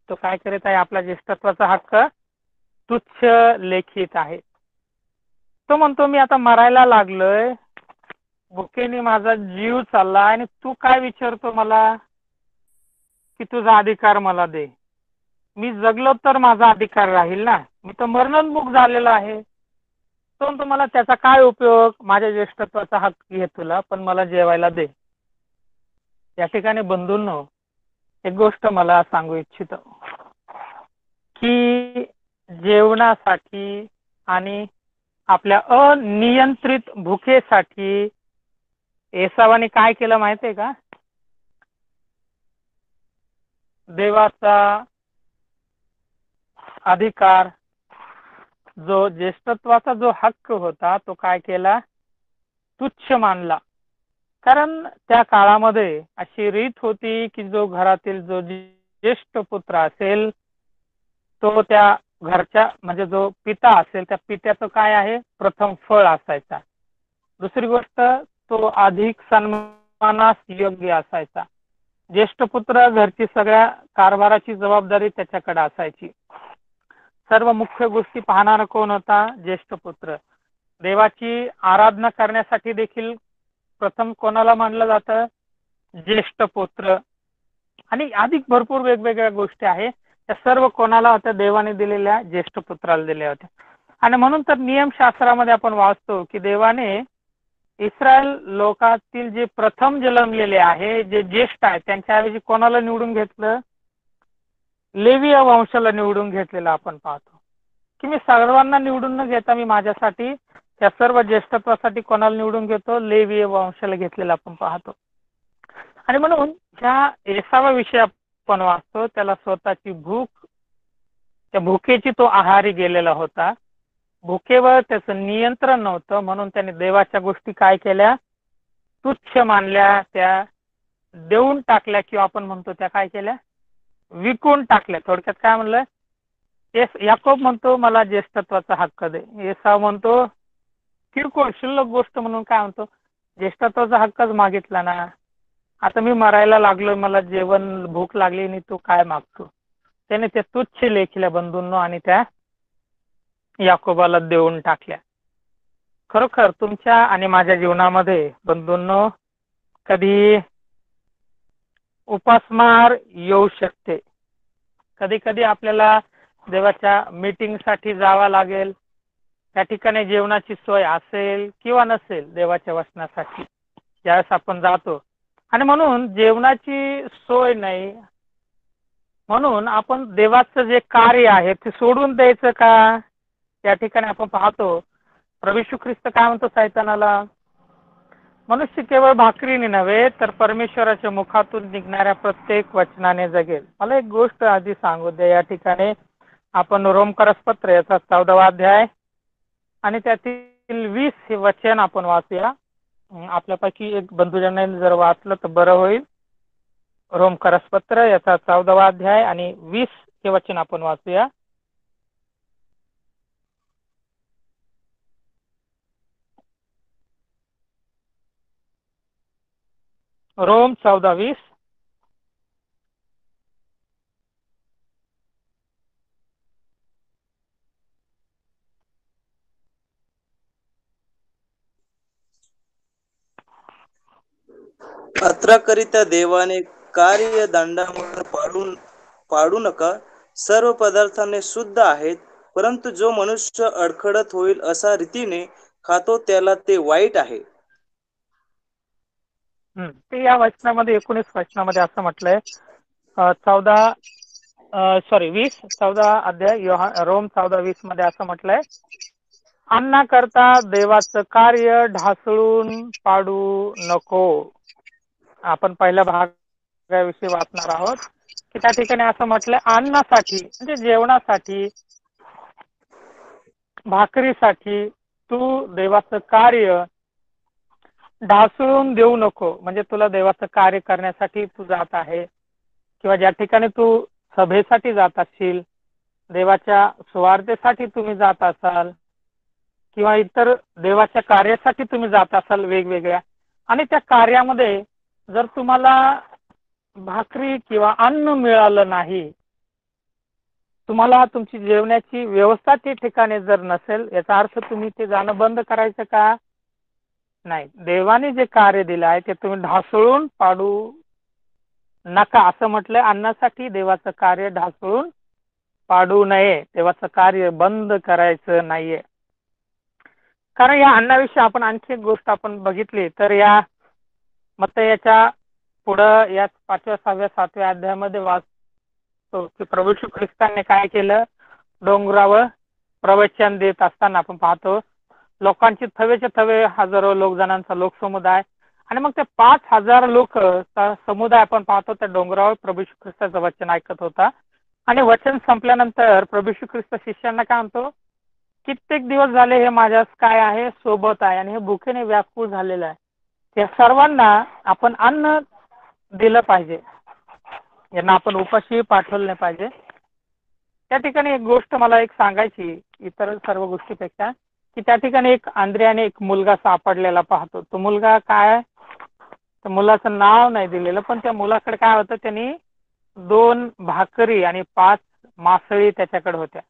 Speaker 1: तो काय करीत आहे? आपला ज्येष्ठत्वाचा हक्क तुच्छ लेखित आहे. तो म्हणतो मी आता मरायला लागलोय, भुकेने माझा जीव चालला, आणि तू काय विचारतो मला की तुझा अधिकार मला दे. मी जगलो तर माझा अधिकार राहील ना, मी तर मरणोन्मुख झालेला आहे. तो म्हणतो मला त्याचा काय उपयोग, माझ्या ज्येष्ठत्वाचा हक्क घे तुला, पण मला जेवायला दे. या ठिकाणी बंधूंनो, एक गोष्ट मला सांगू इच्छितो की जेवणासाठी आणि आपल्या अनियंत्रित भुकेसाठी एसावाने काय केलं माहितीये का? देवाचा अधिकार, जो ज्येष्ठत्वाचा जो हक्क होता, तो काय केला? तुच्छ मानला. कारण त्या काळामध्ये अशी रीत होती की जो घरातील जो ज्येष्ठ पुत्र असेल तो त्या घरच्या म्हणजे जो पिता असेल त्या पित्याचं काय आहे, प्रथम फळ असायचा. दुसरी गोष्ट, तो अधिक सन्मानास योग्य असायचा. ज्येष्ठ पुत्र घरची सगळ्या कारभाराची जबाबदारी त्याच्याकडे असायची. सर्व मुख्य गोष्टी पाहणारा कोण होता? ज्येष्ठ पुत्र. देवाची आराधना करण्यासाठी देखील प्रथम कोणाला मानलं जातं? ज्येष्ठ पुत्र. आणि अधिक भरपूर वेगवेगळ्या गोष्टी आहेत, त्या सर्व कोणाला होत्या? देवाने दिलेल्या ज्येष्ठ पुत्राला दिल्या होत्या. आणि म्हणून तर नियमशास्त्रामध्ये आपण वाचतो की देवाने इस्रायल लोकातील जे प्रथम जन्मलेले आहे, जे ज्येष्ठ आहेत, त्यांच्याऐवजी कोणाला निवडून घेतलं? लेवीय वंशाला निवडून घेतलेलं आपण पाहतो. की मी सर्वांना निवडून न घेता मी माझ्यासाठी त्या सर्व ज्येष्ठत्वासाठी कोणाला निवडून घेतो? लेवीय वंशाला घेतलेलं आपण पाहतो. आणि म्हणून ज्या एसावाविषयी आपण वाचतो, त्याला स्वतःची भूक, त्या भुकेची तो आहारी गेलेला होता. भुकेवर त्याचं नियंत्रण नव्हतं, म्हणून त्याने देवाच्या गोष्टी काय केल्या? तुच्छ मानल्या, त्या देऊन टाकल्या, किंवा आपण म्हणतो त्या काय केल्या? विकून टाकल्या. थोडक्यात काय म्हणलं? याकोब म्हणतो मला ज्येष्ठत्वाचा हक्क दे. एसाव म्हणतो किरकोळ शिल्लक गोष्ट म्हणून काय म्हणतो, ज्येष्ठत्वाचा हक्कच मागितला ना, आता मी मरायला लागलो, मला जेवण भूक लागली आणि तू काय मागतो? त्याने त्या तुच्छ लेखल्या बंधूंनो आणि त्या याकोबाला देऊन टाकल्या. खरोखर तुमच्या आणि माझ्या जीवनामध्ये बंधूंनो कधी उपासमार येऊ शकते. कधी कधी आपल्याला देवाच्या मीटिंगसाठी जावं लागेल, त्या ठिकाणी जेवणाची सोय असेल किंवा नसेल. देवाच्या वचनासाठी ज्यावेळेस आपण जातो, आणि म्हणून जेवणाची सोय नाही म्हणून आपण देवाचं जे कार्य आहे ते सोडून द्यायचं का? त्या ठिकाणी आपण पाहतो प्रभू येशू ख्रिस्त काय म्हणतो सैतानाला? मनुष्य केवळ भाकरीने नव्हे तर परमेश्वराच्या मुखातून निघणाऱ्या प्रत्येक वचनाने जगेल. मला एक गोष्ट आधी सांगू द्या. या ठिकाणी आपण रोमकरसपत्र याचा 14वा अध्याय आणि त्यातील 20 हे वचन आपण वाचूया. आपल्यापैकी एक बंधूजनाने जर वाचलं तर बरं होईल. रोमकरसपत्र याचा 14वा अध्याय आणि 20 हे वचन आपण वाचूया. रोम 14:20.
Speaker 2: अत्राकरिता देवाने कार्य दंडावर पाडू नका. सर्व पदार्थाने शुद्ध आहेत, परंतु जो मनुष्य अडखडत होईल असा रीतीने खातो त्याला ते वाईट आहे.
Speaker 1: ते या वचनामध्ये 19 वचनामध्ये असं म्हटलंय. 14 अध्याय रोम 14:20 मध्ये असं म्हटलंय, अन्ना करता देवाचं कार्य ढासळून पाडू नको. आपण पहिल्या भागाविषयी वाचणार आहोत की त्या ठिकाणी असं म्हटलंय, अन्नासाठी म्हणजे जेवणासाठी, भाकरीसाठी तू देवाचं कार्य ढासळून देऊ नको. म्हणजे तुला देवाचं कार्य करण्यासाठी तू जात आहे, किंवा ज्या ठिकाणी तू सभेसाठी जात असशील, देवाच्या सुवार्तेसाठी तुम्ही जात असाल, किंवा इतर देवाच्या कार्यासाठी तुम्ही जात असाल वेगवेगळ्या, आणि त्या कार्यामध्ये जर तुम्हाला भाकरी किंवा अन्न मिळालं नाही, तुम्हाला तुमची जेवणाची व्यवस्था त्या ठिकाणी जर नसेल, याचा अर्थ तुम्ही ते जाणं बंद करायचं का? नाही. देवाने जे कार्य दिलं आहे ते तुम्ही ढासळून पाडू नका असं म्हटलंय. अन्नासाठी देवाचं कार्य ढासळून पाडू नये, देवाचं कार्य बंद करायचं नाहीये. कारण या अन्नाविषयी आपण आणखी एक गोष्ट आपण बघितली तर या मत्तयाच्या पुढं या 5व्या 6व्या 7व्या अध्यायामध्ये वाचतो की प्रभू येशू ख्रिस्तांनी काय केलं. डोंगरावर प्रवचन देत असताना आपण पाहतो लोकांची थवेचे थवे हजारो लोक जणांचा लोकसमुदाय आणि मग ते 5,000 लोक समुदाय आपण पाहतो त्या डोंगरावर प्रभू येशू ख्रिस्ताचं वचन ऐकत होता. आणि वचन संपल्यानंतर प्रभू येशू ख्रिस्त शिष्यांना काय म्हणतो, कित्येक दिवस झाले हे माझ्यास काय आहे सोबत आहे आणि हे भुकेने व्याकुळ झालेलं आहे. त्या सर्वांना आपण अन्न दिलं पाहिजे, यांना आपण उपाशी पाठवलं नाही पाहिजे. त्या ठिकाणी एक गोष्ट मला एक सांगायची इतर सर्व गोष्टीपेक्षा की त्या ठिकाणी एक आंद्रियाने एक मुलगा सापडलेला पाहतो. तो मुलगा काय, त्या मुलाचं नाव नाही दिलेलं, पण त्या मुलाकडे काय होतं, त्यांनी 2 भाकरी आणि 5 मासळी त्याच्याकडे होत्या.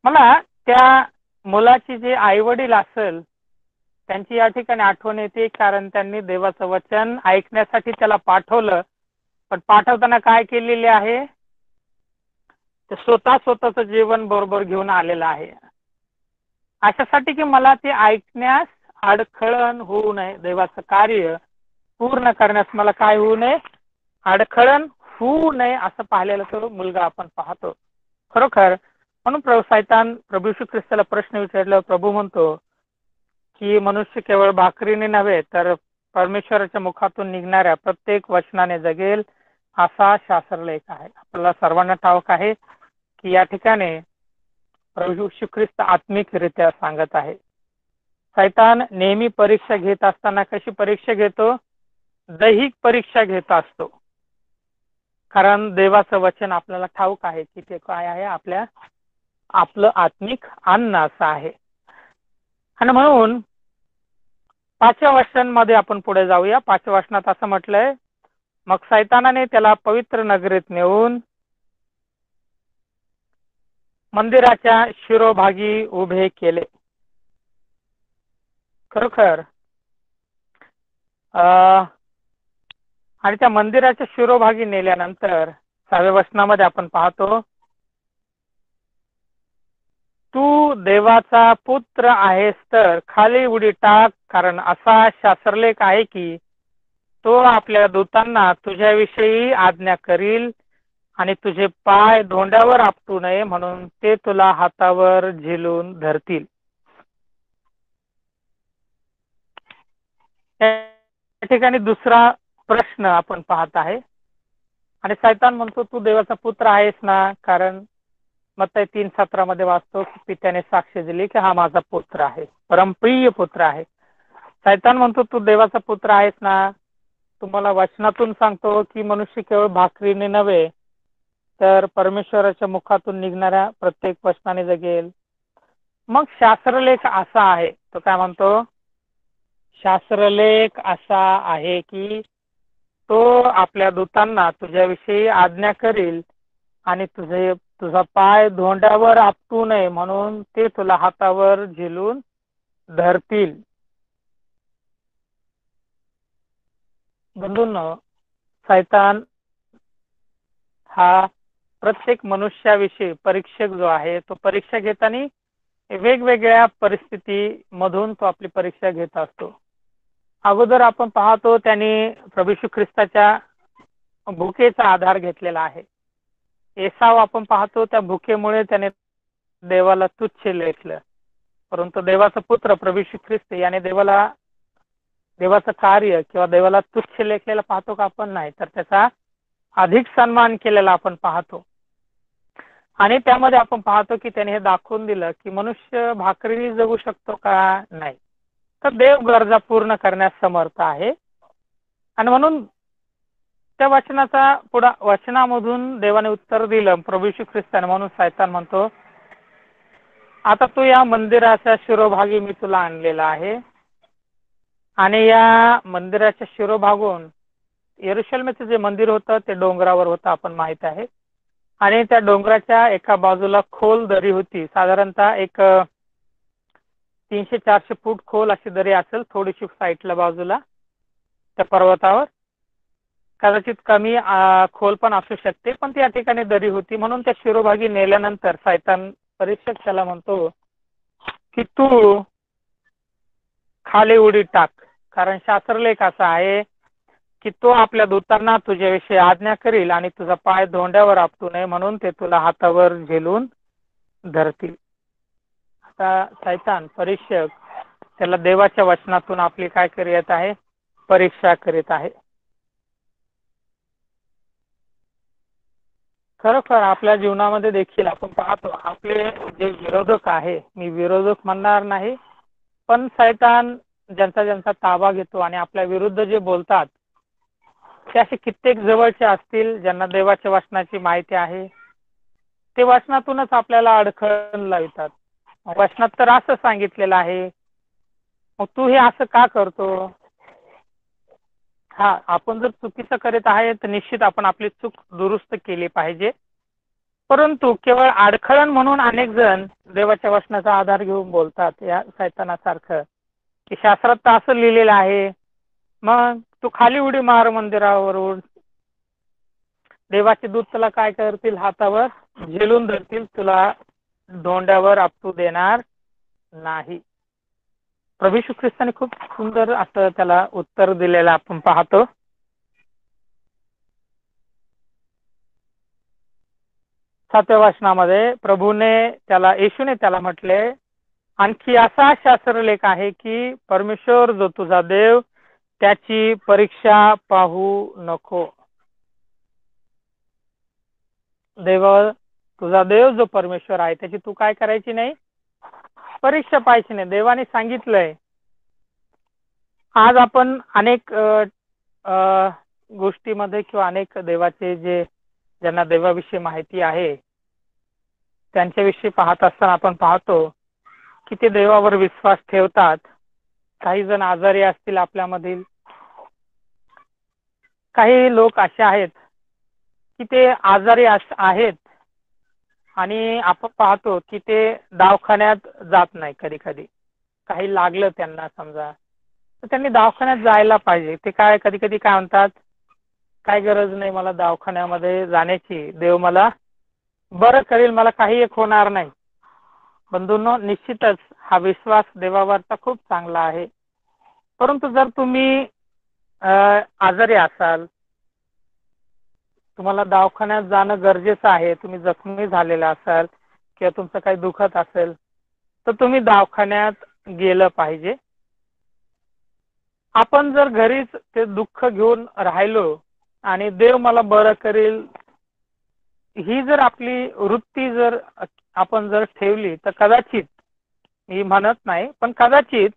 Speaker 1: मला त्या मुलाची जे आई वडील असेल त्यांची या ठिकाणी आठवण येते, कारण त्यांनी देवाचं वचन ऐकण्यासाठी त्याला पाठवलं, पण पाठवताना काय केलेले आहे, ते स्वतःचं जीवन बरोबर घेऊन आलेलं आहे. अशासाठी की मला ते ऐकण्यास अडखळण होऊ नये, देवाचं कार्य पूर्ण करण्यास मला काय होऊ नये, अडखळण होऊ नये असं पाहिलेला तो मुलगा आपण पाहतो. खरोखर म्हणून सैतान प्रभू येशू ख्रिस्ताला प्रश्न विचारला. प्रभू म्हणतो की मनुष्य केवळ भाकरीने नव्हे तर परमेश्वराच्या मुखातून निघणाऱ्या प्रत्येक वचनाने जगेल असा शास्त्रलेख आहे. आपल्याला सर्वांना ठाऊक आहे की या ठिकाणी प्रभू येशू ख्रिस्त आत्मिकरित्या सांगत आहे. सैतान नेहमी परीक्षा घेत असताना कशी परीक्षा घेतो, दैहिक परीक्षा घेत असतो. कारण देवाचं वचन आपल्याला ठाऊक आहे की ते काय आहे, आपलं आत्मिक अन्न असं आहे. आणि म्हणून 5व्या वचनामध्ये आपण पुढे जाऊया. 5व्या वचनात असं म्हटलंय, मग सैतानाने त्याला पवित्र नगरीत नेऊन मंदिराच्या शिरोभागी उभे केले. खरोखर आणि त्या मंदिराच्या शिरोभागी नेल्यानंतर 6व्या वचनामध्ये आपण पाहतो, तू देवाचा पुत्र आहेस तर खाली उडी टाक, कारण असा शास्त्रलेख आहे की तो आपल्या दूतांना तुझ्याविषयी आज्ञा करील आणि तुझे पाय धोंड्यावर आपटू नये म्हणून ते तुला हातावर झेलून धरतील. या ठिकाणी दुसरा प्रश्न आपण पाहत आहे आणि सैतान म्हणतो तू देवाचा पुत्र आहेस ना, कारण मत्ती 3:17 वाचतो की पित्याने साक्ष दिली की हा माझा पुत्र आहे, परमप्रिय पुत्र आहे. सैतान म्हणतो तू देवाचा पुत्र आहेस ना. तुम्हाला वचनातून सांगतो की मनुष्य केवळ भाकरीने नव्हे तर परमेश्वराच्या मुखातून निघणाऱ्या प्रत्येक वचनाने जगेल. मग शास्त्रलेख असा आहे, तो काय म्हणतो, शास्त्रलेख असा आहे की तो आपल्या दूतांना तुझ्याविषयी आज्ञा करील आणि तुझा पाय धोंड्यावर आपटू नये म्हणून ते तुला हातावर झेलून धरतील. बंधूंनो, सैतान हा प्रत्येक मनुष्याविषयी परीक्षक जो आहे तो परीक्षा घेताना वेगवेगळ्या परिस्थिती मधून तो आपली परीक्षा घेत असतो. अगोदर आपण पाहतो त्यांनी प्रभू येशू ख्रिस्ताच्या भुकेचा आधार घेतलेला आहे. एसाव आपण पाहतो त्या भुकेमुळे त्याने देवाला तुच्छ लेखलं, परंतु देवाचा पुत्र प्रभू येशू ख्रिस्त याने देवाचं कार्य किंवा देवाला तुच्छ लेखलेला पाहतो का आपण? नाही, तर त्याचा अधिक सन्मान केलेला आपण पाहतो. आणि त्यामध्ये आपण पाहतो की त्याने हे दाखवून दिलं की मनुष्य भाकरीने जगू शकतो का? नाही, तर देव गरजा पूर्ण करण्यास समर्थ आहे. आणि म्हणून त्या वचनामधून देवाने उत्तर दिलं प्रभू येशू ख्रिस्ताने. म्हणून सैतान म्हणतो आता तू या मंदिराच्या शिरोभागी मी तुला आणलेला आहे आणि या मंदिराच्या शिरोभागून यरुशलेमचं जे मंदिर होतं ते डोंगरावर होतं, आपण माहित आहे. आणि त्या डोंगराच्या एका बाजूला खोल दरी होती, साधारणतः एक 300-400 फूट खोल अशी दरी असेल, थोडीशी साईडला बाजूला त्या पर्वतावर. कदाचित कमी खोल पण असू शकते, पण त्या ठिकाणी दरी होती. म्हणून त्या शिरोभागी नेल्यानंतर सैतान परीक्षक त्याला म्हणतो की तू खाली उडी टाक. कारण शास्त्रलेख असा आहे की तो आपल्या दूतांना तुझ्याविषयी आज्ञा करील आणि तुझा पाय धोंड्यावर आपटू नये म्हणून ते तुला हातावर झेलून धरतील. आता शैतान परीक्षक त्याला देवाच्या वचनातून आपली काय करीत आहे, परीक्षा करीत आहे. खरोखर आपल्या जीवनामध्ये देखील आपण पाहतो आपले जे विरोधक आहे, मी विरोधक म्हणणार नाही, पण शैतान ज्यांचा ज्यांचा ताबा घेतो आणि आपल्या विरुद्ध जे बोलतात ते असे कित्येक जवळचे असतील ज्यांना देवाच्या वचनाची माहिती आहे. ते वचनातूनच आपल्याला अडखळण लावतात. वचनात तर असं सांगितलेलं आहे, मग तू हे असं का करतो. हा, आपण जर चुकीचं करीत आहे तर निश्चित आपण आपली चूक दुरुस्त केली पाहिजे. परंतु केवळ अडखळण म्हणून अनेक जण देवाच्या वचनाचा आधार घेऊन बोलतात या शैतानासारखं, की शास्त्रात तर असं लिहिलेलं आहे, मग तू खाली उडी मार मंदिरावरून, देवाचे दूत तुला काय करतील, हातावर झेलून धरतील, तुला धोंड्यावर आपटू देणार नाही. प्रभू येशू ख्रिस्ताने खूप सुंदर असं त्याला उत्तर दिलेलं आपण पाहतो. सातव्या वचनामध्ये येशूने त्याला म्हटले, आणखी असा शास्त्रलेख आहे की परमेश्वर जो तुझा देव त्याची परीक्षा पाहू नको. तुझा देव जो परमेश्वर आहे त्याची तू काय करायची नाही, परीक्षा पाहायची नाही. देवाने सांगितलंय. आज आपण अनेक गोष्टीमध्ये किंवा अनेक देवाचे जे ज्यांना देवाविषयी माहिती आहे त्यांच्याविषयी पाहत असताना आपण पाहतो की ते देवावर विश्वास ठेवतात. काही जण आजारी असतील आपल्यामधील, काही लोक असे आहेत की ते आजारी आहेत आणि आपण पाहतो की ते दवाखान्यात जात नाही. कधी कधी काही लागलं त्यांना समजा तर त्यांनी दवाखान्यात जायला पाहिजे. ते कधी कधी काय म्हणतात, काय गरज नाही मला दवाखान्यामध्ये जाण्याची, देव मला बरं करेल, मला काही एक होणार नाही. बंधूंनो, निश्चितच हा विश्वास देवावरचा खूप चांगला आहे. परंतु जर तुम्ही आजारी असाल, तुम्हाला दवाखान्यात जाणं गरजेचं आहे, तुम्ही जखमी झालेला असाल किंवा तुमचं काही दुखत असेल तर तुम्ही दवाखान्यात गेलं पाहिजे. आपण जर घरीच ते दुःख घेऊन राहिलो आणि देव मला बरं करेल ही जर आपली वृत्ती जर आपण जर ठेवली तर कदाचित, मी म्हणत नाही पण कदाचित,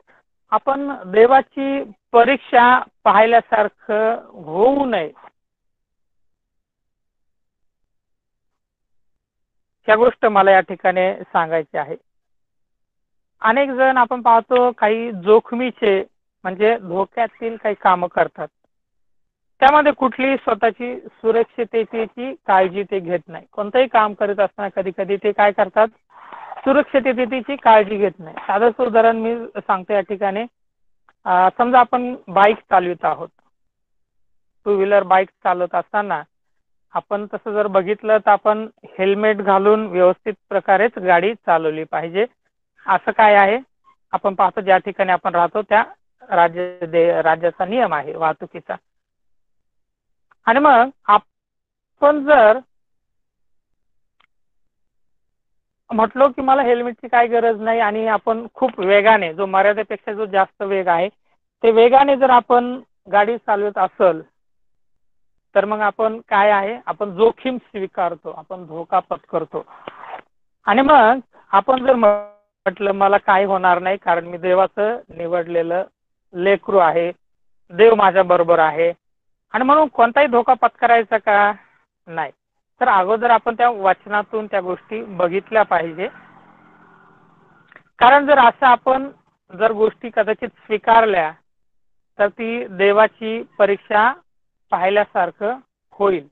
Speaker 1: आपण देवाची परीक्षा पाहिल्यासारखं होऊ नये. ह्या गोष्ट मला या ठिकाणी सांगायची आहे. अनेक जण आपण पाहतो काही जोखमीचे म्हणजे धोक्यातील काही कामं करतात, त्यामध्ये कुठली स्वतःची सुरक्षिततेची काळजी ते घेत नाही. कोणतंही काम करत असताना कधी कधी ते काय करतात, सुरक्षिततेची काळजी घेत नाही. साधंच उदाहरण मी सांगतो या ठिकाणी. समजा आपण बाईक चालवित आहोत, टू व्हीलर बाईक चालवत असताना आपण तसं जर बघितलं तर आपण हेल्मेट घालून व्यवस्थित प्रकारेच गाडी चालवली पाहिजे. असं काय आहे, आपण पाहतो ज्या ठिकाणी आपण राहतो त्या राज्याचा नियम आहे वाहतुकीचा. आणि मग आपण जर म्हटलो की मला हेल्मेटची काय गरज नाही आणि आपण खूप वेगाने, जो मर्यादेपेक्षा जो जास्त वेग आहे ते वेगाने जर आपण गाडी चालवत असेल तर मग आपण काय आहे, आपण जोखीम स्वीकारतो, आपण धोका पत्करतो. आणि मग आपण जर म्हटलं मला काय होणार नाही कारण मी देवाचं निवडलेलं लेकरू आहे, देव माझ्या बरोबर आहे, आणि म्हणून कोणताही धोका पत्करायचा का नाही. तर अगोदर आपण त्या वचनातून त्या गोष्टी बघितल्या पाहिजे. कारण जर असं आपण जर गोष्टी कदाचित स्वीकारल्या तर ती देवाची परीक्षा पाहिल्यासारखं होईल.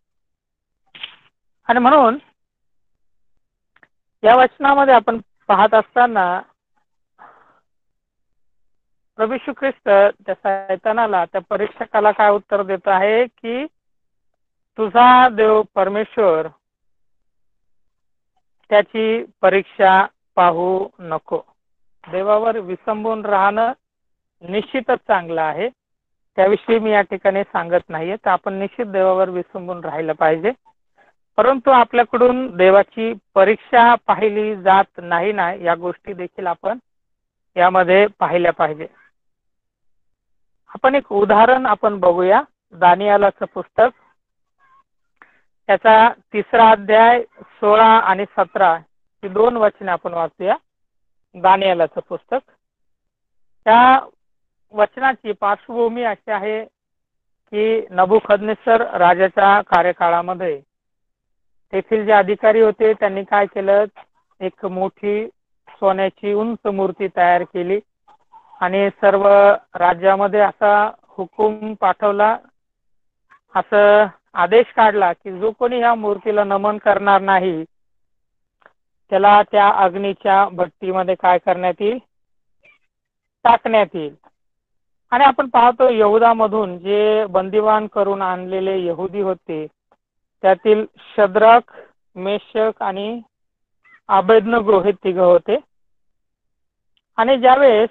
Speaker 1: आणि म्हणून या वचनामध्ये आपण पाहत असताना प्रभू येशू ख्रिस्त त्या शैतानाला, त्या परीक्षकाला काय उत्तर देत आहे की तुझा देव परमेश्वर त्याची परीक्षा पाहू नको. देवावर विसंबून राहणं निश्चितच चांगलं आहे, त्याविषयी मी या ठिकाणी सांगत नाहीये. तर आपण निश्चित देवावर विसंबून राहिलं पाहिजे, परंतु आपल्याकडून देवाची परीक्षा पाहिली जात नाही ना, या गोष्टी देखील आपण यामध्ये पाहिल्या पाहिजे. आपण एक उदाहरण आपण बघूया. दानिएलाचं पुस्तक, त्याचा 3रा अध्याय 16 आणि 17 ही 2 वचने आपण वाचूया. दानिएलाचं पुस्तक, त्या वचनाची पार्श्वभूमी अशी आहे की नबुकदनेस्सर राजाच्या कार्यकाळामध्ये तेथील जे अधिकारी होते त्यांनी काय केलं, एक मोठी सोन्याची उंच मूर्ती तयार केली आणि सर्व राज्यामध्ये असा हुकूम पाठवला, असं आदेश काढला की जो कोणी या मूर्तीला नमन करणार नाही त्याला त्या अग्नीच्या भट्टीमध्ये काय करण्यात येईल, टाकण्यात येईल. आणि आपण पाहतो यहूदामधून जे बंदिवान करून आणलेले यहुदी होते त्यातील शद्रक, मेशक आणि अबेदनगो हे 3 होते. आणि ज्यावेळेस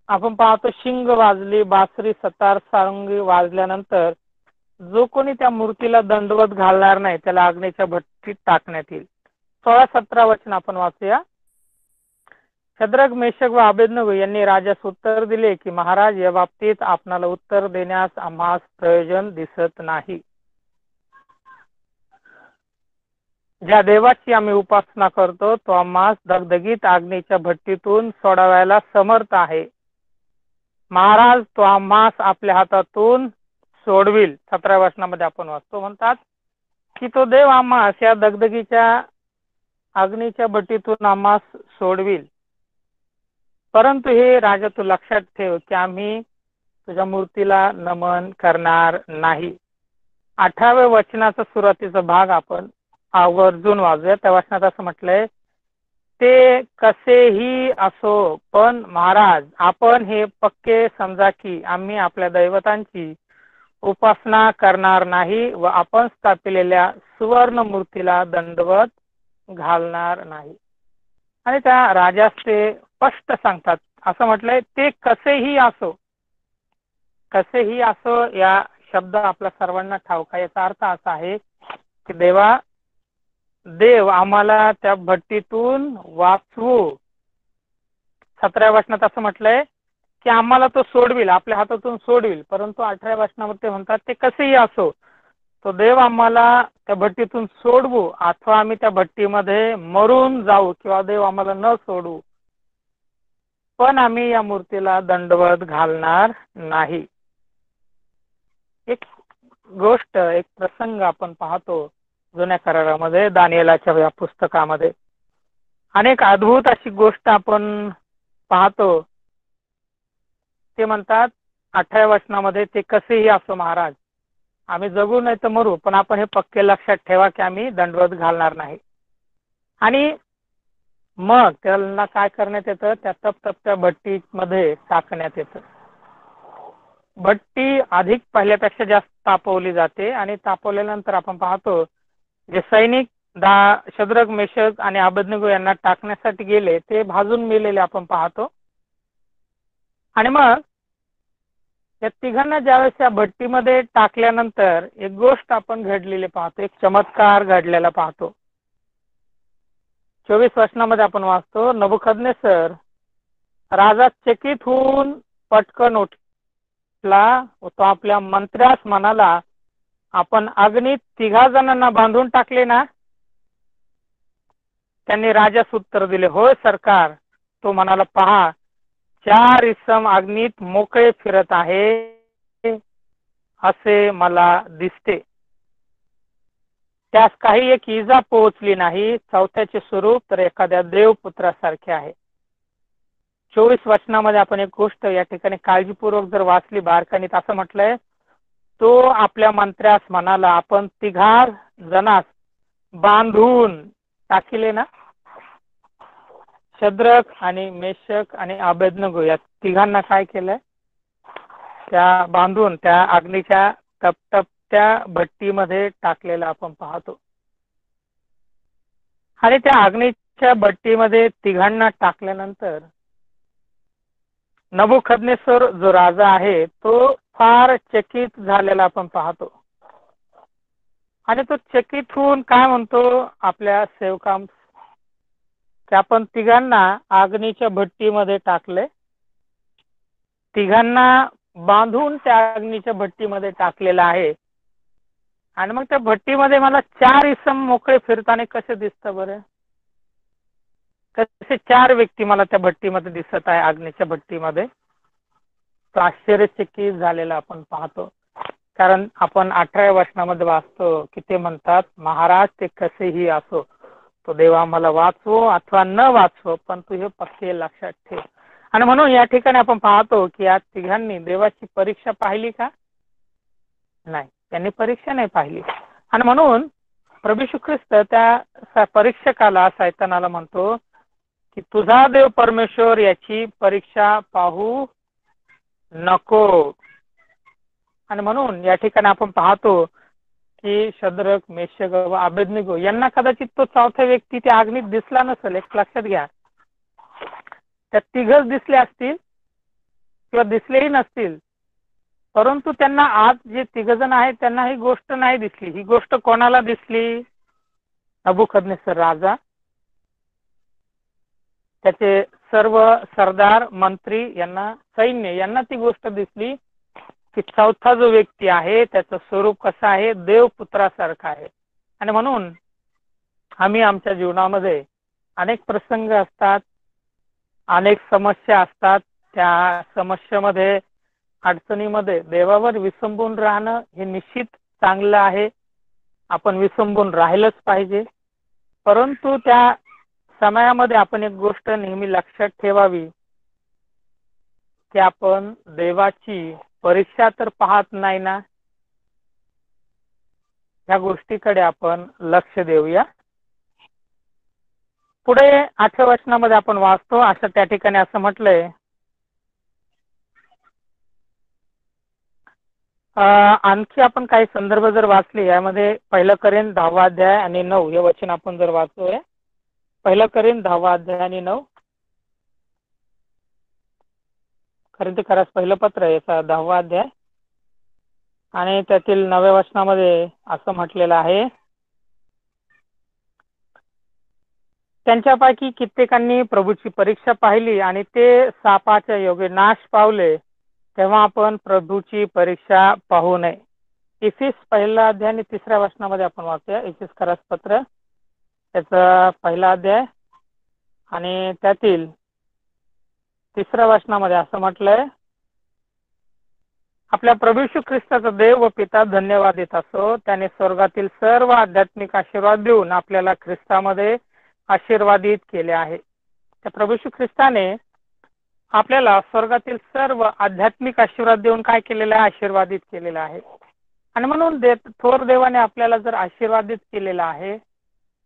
Speaker 1: आपण पाहतो शिंग वाजली, बासरी, सतार, सारंगी वाजल्यानंतर जो कोणी त्या मूर्तीला दंडवत घालणार नाही त्याला अग्नीच्या भट्टीत टाकण्यात येईल. 16-17 वचन आपण वाचूया. शद्रक, मेशक व अबेदनगो यांनी राजास उत्तर दिले की महाराज, या बाबतीत आपणाला उत्तर देण्यास आम्हास प्रयोजन दिसत नाही. ज्या देवाची आम्ही उपासना करतो तो आम्हास दगदगीत अग्नीच्या भट्टीतून सोडवायला समर्थ आहे. महाराज, तो आम्हास आपल्या हातातून सोडविल. 17 वचनामध्ये आपण वाचतो, म्हणतात की तो देव आम्हास या दगदगीच्या अग्नीच्या भट्टीतून आम्हास सोडविल. परंतु हे राजा, तू लक्षात ठेव की आम्ही तुझ्या मूर्तीला नमन करणार नाही. 18व्या वचनाचा सुरुवातीचा भाग आपण आवर्जून वाचूया. त्या वचनात असं म्हटलंय, ते कसेही असो, पण महाराज आपण हे पक्के समजा की आम्ही आपल्या दैवतांची उपासना करणार नाही व आपण स्थापिलेल्या सुवर्ण मूर्तीला दंडवत घालणार नाही. आणि त्या राजास ते स्पष्ट सांगतात. असं म्हटलंय, ते कसेही असो. कसेही असो या शब्द आपल्या सर्वांना ठाऊक आहे. याचा अर्थ असा आहे की देव आम्हाला त्या भट्टीतून वाचवू. 17व्या वचनात असं म्हटलंय की आम्हाला तो सोडविल, आपल्या हातातून सोडविल. परंतु 18व्या वचनामध्ये म्हणतात ते कसेही असो, तो देव आम्हाला त्या भट्टीतून सोडवू अथवा आम्ही त्या भट्टीमध्ये मरून जाऊ किंवा देव आम्हाला न सोडू, पण आम्ही या मूर्तीला दंडवत घालणार नाही. एक गोष्ट, एक प्रसंग आपण पाहतो जुन्या करारामध्ये, दानिएलाच्या या पुस्तकामध्ये अनेक अद्भुत अशी गोष्ट आपण पाहतो. ते म्हणतात 18व्या वचनामध्ये, ते कसेही असो महाराज, आम्ही जगू नाही तर मरू, पण आपण हे पक्के लक्षात ठेवा की आम्ही दंडवत घालणार नाही. आणि मग त्याला काय करण्यात येतं, त्या तपतप्त्या भट्टीमध्ये टाकण्यात येतं. भट्टी अधिक पहिल्यापेक्षा जास्त तापवली जाते आणि तापवल्यानंतर आपण पाहतो जे सैनिक शद्रक, मेशक आणि अबेदनगो यांना टाकण्यासाठी गेले ते भाजून मेलेले आपण पाहतो. आणि मग या 3घांना ज्यावेळेस या भट्टीमध्ये टाकल्यानंतर एक गोष्ट आपण घडलेली पाहतो, एक चमत्कार घडलेला पाहतो. 24 वचनामध्ये आपण वाचतो, नबुकदनेस्सर राजा चकित होऊन पटकन उठला. तो आपल्या मंत्र्यास म्हणाला, आपण अग्नीत 3 जणांना बांधून टाकले ना? त्यांनी राजास उत्तर दिले, होय सरकार. तो म्हणाला, पहा 4 इसम अग्नीत मोकळे फिरत आहे असे मला दिसते. त्यास काही एक इजा पोहोचली नाही. 4थ्याचे स्वरूप तर एखाद्या देवपुत्रासारखे आहे. 24 वचनामध्ये आपण एक गोष्ट या ठिकाणी काळजीपूर्वक जर वाचली बारकाईने, असं म्हटलंय, तो आपल्या मंत्र्यास म्हणाला, आपण 3 जणांस बांधून टाकिले ना? शद्रक आणि मेशक आणि अबेदनगो या 3घांना काय केलंय, त्या बांधून त्या अग्नीच्या तपतप्त्या भट्टीमध्ये टाकलेलं आपण पाहतो. आणि त्या अग्नीच्या भट्टीमध्ये 3घांना टाकल्यानंतर नबुकदनेस्सर जो राजा आहे तो फार चकित झालेला आपण पाहतो आणि तो चकित होऊन काय म्हणतो आपल्या सेवकां की आपण तिघांना अग्नीच्या भट्टीमध्ये टाकले, तिघांना बांधून त्या अग्नीच्या भट्टीमध्ये टाकलेला आहे आणि मग त्या भट्टीमध्ये मला 4 इसम मोकळे फिरताना कसे दिसतं बरं? कसे 4 व्यक्ती मला त्या भट्टीमध्ये दिसत आहे अग्नीच्या भट्टीमध्ये. तो आश्चर्यचकित झालेला आपण पाहतो. कारण आपण 18व्या वचनामध्ये वाचतो की ते म्हणतात, महाराज ते कसेही असो, तो देवा मला वाचवो अथवा न वाचवो, पण तू हे पक्के लक्षात ठेव. आणि म्हणून या ठिकाणी आपण पाहतो की या तिघांनी देवाची परीक्षा पाहिली का? नाही, त्यांनी परीक्षा नाही पाहिली. आणि म्हणून प्रभू येशू ख्रिस्त त्या परीक्षकाला सैतानाला म्हणतो की तुझा देव परमेश्वर याची परीक्षा पाहू नको. आणि म्हणून या ठिकाणी आपण पाहतो की शद्रक, मेशक व अबेदनेगो यांना कदाचित तो चौथा व्यक्ती त्या अग्नीत दिसला नसेल. एक लक्षात घ्या, त्या तिघच दिसले असतील किंवा दिसलेही नसतील, परंतु त्यांना आज जे तिघजण आहेत त्यांना ही गोष्ट नाही दिसली. ही गोष्ट कोणाला दिसली? नबुकदनेस्सर राजा, त्याचे सर्व सरदार, मंत्री यांना, सैन्य यांना ती गोष्ट दिसली की चौथा जो व्यक्ती आहे त्याचं स्वरूप कसं आहे? देवपुत्रासारखं आहे. आणि म्हणून आम्ही आमच्या जीवनामध्ये अनेक प्रसंग असतात, अनेक समस्या असतात. त्या समस्येमध्ये, अडचणीमध्ये देवावर विसंबून राहणं हे निश्चित चांगलं आहे. आपण विसंबून राहिलंच पाहिजे. परंतु त्या समयामध्ये आपण एक गोष्ट नेहमी लक्षात ठेवावी की आपण देवाची परीक्षा तर पाहत नाही ना, या गोष्टीकडे आपण लक्ष देऊया. पुढे 8व्या वचनामध्ये आपण वाचतो, असं त्या ठिकाणी असं म्हटलंय, आणखी आपण काही संदर्भ जर वाचले यामध्ये 1 करेन 10वा अध्याय आणि 9 हे वचन आपण जर वाचतोय. 1 करेन 10वा अध्याय आणि 9, कोरिन्थीकरास पहिलं पत्र याचा 10वा अध्याय आणि त्यातील 9व्या वचनामध्ये असं म्हटलेलं आहे, त्यांच्यापैकी कित्येकांनी प्रभूची परीक्षा पाहिली आणि ते सापाच्या योगे नाश पावले, तेव्हा आपण प्रभूची परीक्षा पाहू नये. इफिस पहिला अध्याय आणि 3ऱ्या वचनामध्ये आपण वाचूया. इफिसकरास पत्र त्याचा पहिला अध्याय आणि त्यातील 3ऱ्या वचनामध्ये असं म्हटलंय, आपल्या प्रभू येशू ख्रिस्ताचा देव व पिता धन्यवाद देत असो, त्याने स्वर्गातील सर्व आध्यात्मिक आशीर्वाद देऊन आपल्याला ख्रिस्तामध्ये आशीर्वादित केले आहे. त्या प्रभू येशू ख्रिस्ताने आपल्याला स्वर्गातील सर्व आध्यात्मिक आशीर्वाद देऊन काय केलेलं आहे? आशीर्वादित केलेलं आहे. आणि म्हणून थोर देवाने आपल्याला जर आशीर्वादित केलेला आहे,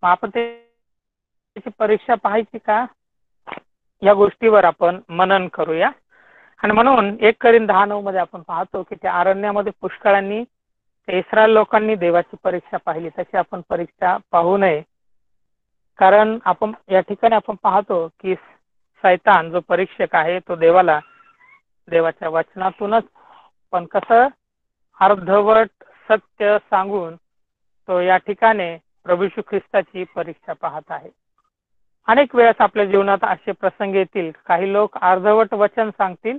Speaker 1: मग आपण त्याची परीक्षा पाहायची का? या गोष्टीवर आपण मनन करूया. आणि म्हणून 1 करीन 10:9 मध्ये आपण पाहतो की त्या अरण्यामध्ये पुष्कळांनी, त्या इस्रायल लोकांनी देवाची परीक्षा पाहिली. तशी आपण परीक्षा पाहू नये. कारण आपण या ठिकाणी आपण पाहतो की सैतान जो परीक्षक आहे तो देवाच्या वचनातूनच, पण कसं अर्धवट सत्य सांगून तो या ठिकाणी प्रभू येशू ख्रिस्ताची परीक्षा पाहत आहे. अनेक वेळेस आपल्या जीवनात असे प्रसंग येतील, काही लोक अर्धवट वचन सांगतील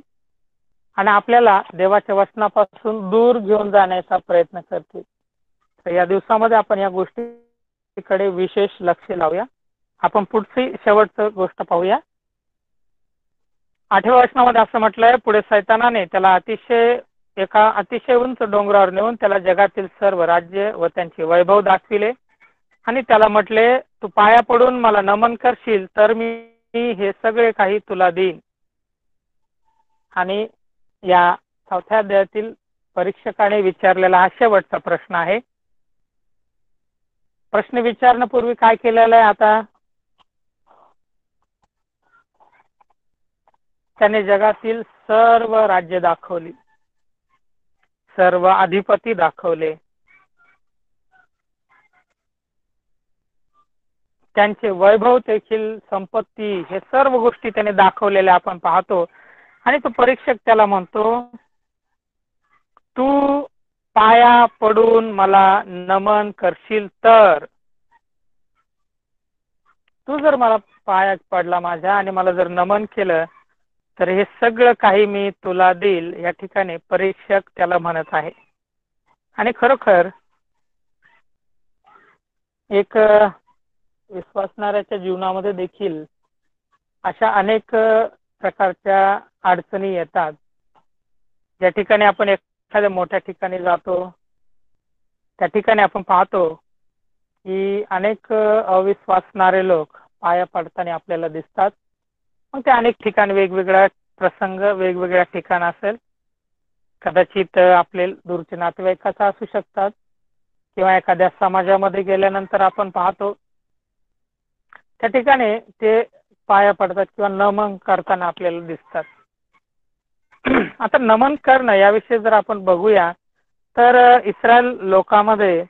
Speaker 1: आणि आपल्याला देवाच्या वचनापासून दूर घेऊन जाण्याचा प्रयत्न करतील. तर या दिवसामध्ये आपण या गोष्टीकडे विशेष लक्ष लावूया. आपण पुढची शेवटची गोष्ट पाहूया. 8व्या वचनामध्ये असं म्हटलंय, पुढे सैतानाने त्याला एका अतिशय उंच डोंगरावर नेऊन त्याला जगातील सर्व राज्य व त्यांचे वैभव दाखविले आणि त्याला म्हटले, तू पाया पडून मला नमन करशील तर मी हे सगळे काही तुला देईन. आणि या 4थ्या अध्यायातील परीक्षकाने विचारलेला हा शेवटचा प्रश्न आहे. प्रश्न विचारण्यापूर्वी काय केलेलं आहे? आता त्याने जगातील सर्व राज्य दाखवली, सर्व अधिपती दाखवले, त्यांचे वैभव देखील, संपत्ती, हे सर्व गोष्टी त्याने दाखवलेल्या आपण पाहतो. आणि तो परीक्षक त्याला म्हणतो, तू पाया पडून मला नमन करशील तर, तू जर मला पाया पडला माझ्या आणि मला जर नमन केलं तर हे सगळं काही मी तुला देईल, या ठिकाणी परीक्षक त्याला म्हणत आहे. आणि खरोखर एक विश्वासणाऱ्याच्या जीवनामध्ये देखील अशा अनेक प्रकारच्या अडचणी येतात. ज्या ठिकाणी आपण एखाद्या मोठ्या ठिकाणी जातो त्या ठिकाणी आपण पाहतो की अनेक अविश्वासणारे लोक पाया पडताना आपल्याला दिसतात. मग ते अनेक ठिकाणी वेगवेगळा प्रसंग वेगवेगळ्या ठिकाण असेल, कदाचित आपले दूरचे नातेवाईकाचा असू शकतात किंवा एखाद्या समाजामध्ये गेल्यानंतर आपण पाहतो त्या ठिकाणी ते पाया पडतात किंवा नमन करताना आपल्याला दिसतात. आता नमन करणं याविषयी जर आपण बघूया तर इस्रायल लोकांमध्ये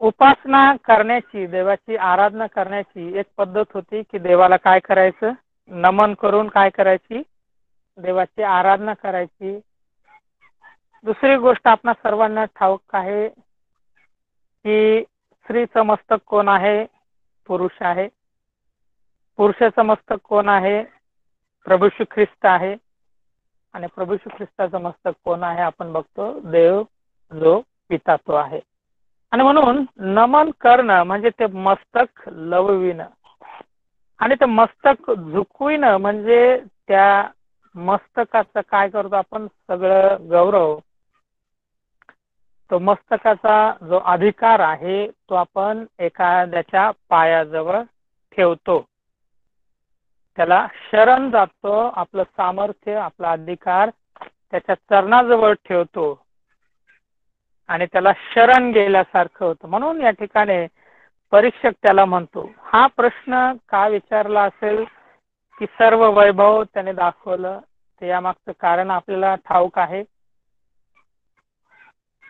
Speaker 1: उपासना करण्याची, देवाची आराधना करण्याची एक पद्धत होती की देवाला काय करायचं, नमन करून काय करायची, देवाची आराधना करायची. दुसरी गोष्ट आपणा सर्वांना ठाऊक आहे की स्त्रीचं मस्तक कोण आहे, पुरुष आहे. पुरुषाचं मस्तक कोण आहे, प्रभू श्री ख्रिस्त आहे. आणि प्रभू श्री ख्रिस्ताचं मस्तक कोण आहे, आपण बघतो देव जो पिता तो आहे. आणि म्हणून नमन करणं म्हणजे ते मस्तक लवविणं आणि ते मस्तक झुकविणं म्हणजे त्या मस्तकाचं काय करतो आपण, सगळं गौरव, तो मस्तकाचा जो अधिकार आहे तो आपण एखाद्याच्या पायाजवळ ठेवतो, त्याला शरण जातो, आपलं सामर्थ्य आपला अधिकार त्याच्या चरणाजवळ ठेवतो आणि त्याला शरण गेल्यासारखं होतं. म्हणून या ठिकाणी परीक्षक त्याला म्हणतो, हा प्रश्न का विचारला असेल की सर्व वैभव त्याने दाखवलं, ते यामागचं कारण आपल्याला ठाऊक आहे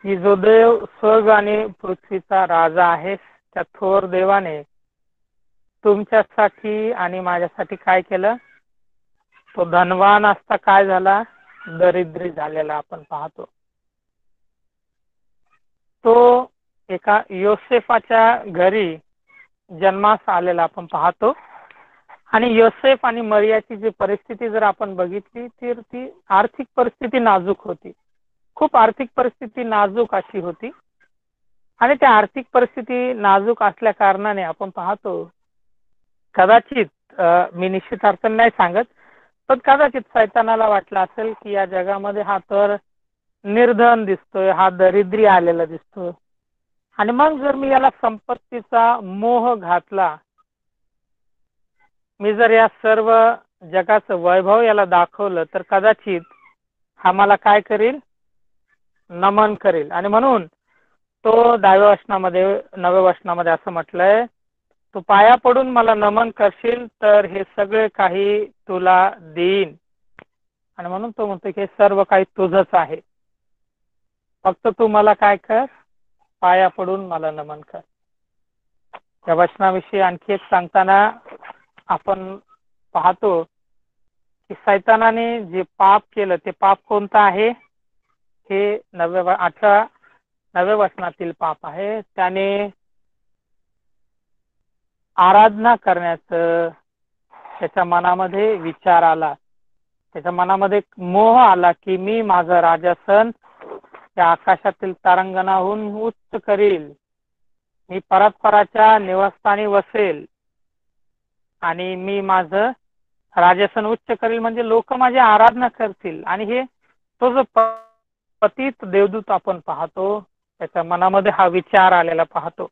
Speaker 1: की जो देव स्वर्ग आणि पृथ्वीचा राजा आहे त्या थोर देवाने तुमच्यासाठी आणि माझ्यासाठी काय केलं, तो धनवान असता काय झाला, दरिद्री झालेला आपण पाहतो. तो एका योसेफाच्या घरी जन्मास आलेला आपण पाहतो. आणि योसेफ आणि मरियाची जी परिस्थिती जर आपण बघितली तर ती आर्थिक परिस्थिती नाजूक होती, खूप आर्थिक परिस्थिती नाजूक अशी होती. आणि त्या आर्थिक परिस्थिती नाजूक असल्या कारणाने आपण पाहतो कदाचित मी निश्चित अर्थ नाही सांगत, पण कदाचित सैतानाला वाटलं असेल की या जगामध्ये हा तर निर्धन दिसतोय, हा दरिद्री आलेला दिसतोय, आणि मग जर मी याला संपत्तीचा मोह घातला, मी जर या सर्व जगाचं वैभव याला दाखवलं तर कदाचित हा मला काय करेल, नमन करेल. आणि म्हणून तो 10व्या वचनामध्ये 9व्या वचनामध्ये असं म्हटलंय, तू पाया पडून मला नमन करशील तर हे सगळे काही तुला देईन. आणि म्हणून तो म्हणतो की हे सर्व काही तुझंच आहे, फक्त तू मला काय कर, पाया पडून मला नमन कर. त्या वचनाविषयी आणखी एक सांगताना आपण पाहतो की सैतानाने जे पाप केलं ते पाप कोणतं आहे, हे 9व्या वचनातील पाप आहे. त्याने आराधना करण्याचं त्याच्या मनामध्ये विचार आला, त्याच्या मनामध्ये मोह आला की मी माझं राजासन त्या आकाशातील तारांगणाहून उच्च करील, मी परस्पराच्या निवासस्थानी वसेल आणि मी माझं राजासन उच्च करील, म्हणजे लोक माझी आराधना करतील. आणि हे तो जो पतित देवदूत आपण पाहतो त्याच्या मनामध्ये हा विचार आलेला पाहतो.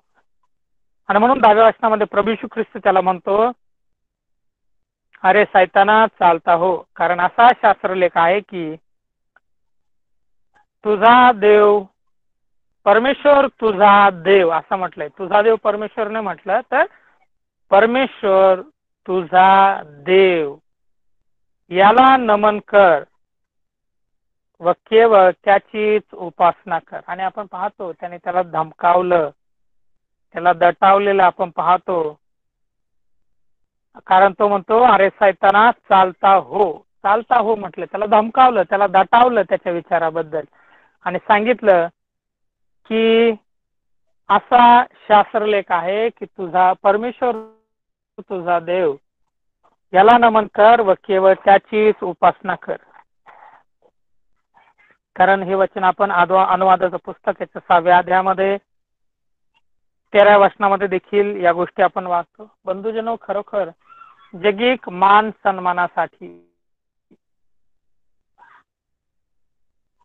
Speaker 1: आणि म्हणून 10व्या वचनामध्ये प्रभू येशू ख्रिस्त त्याला म्हणतो, अरे सैताना चालता हो, कारण असा शास्त्रलेख आहे की तुझा देव परमेश्वर तुझा देव, असं म्हटलंय. तुझा देव परमेश्वरने म्हटलं तर परमेश्वर तुझा देव याला नमन कर व केवळ त्याचीच उपासना कर. आणि आपण पाहतो त्याने त्याला धमकावलं, त्याला दटावलेलं आपण पाहतो. कारण तो म्हणतो, अरे सैताना चालता हो म्हटलं, त्याला धमकावलं, त्याला दटावलं त्याच्या विचाराबद्दल आणि सांगितलं की असा शास्त्रलेख आहे की तुझा परमेश्वर, तुझा देव याला नमन कर व केवळ त्याचीच उपासना कर. कारण हे वचन आपण अनुवादाचं पुस्तक याच्या 6व्या अध्यायामध्ये 13व्या वचनामध्ये देखील या गोष्टी आपण वाचतो. बंधुजनो, खरोखर जगिक मान सन्मानासाठी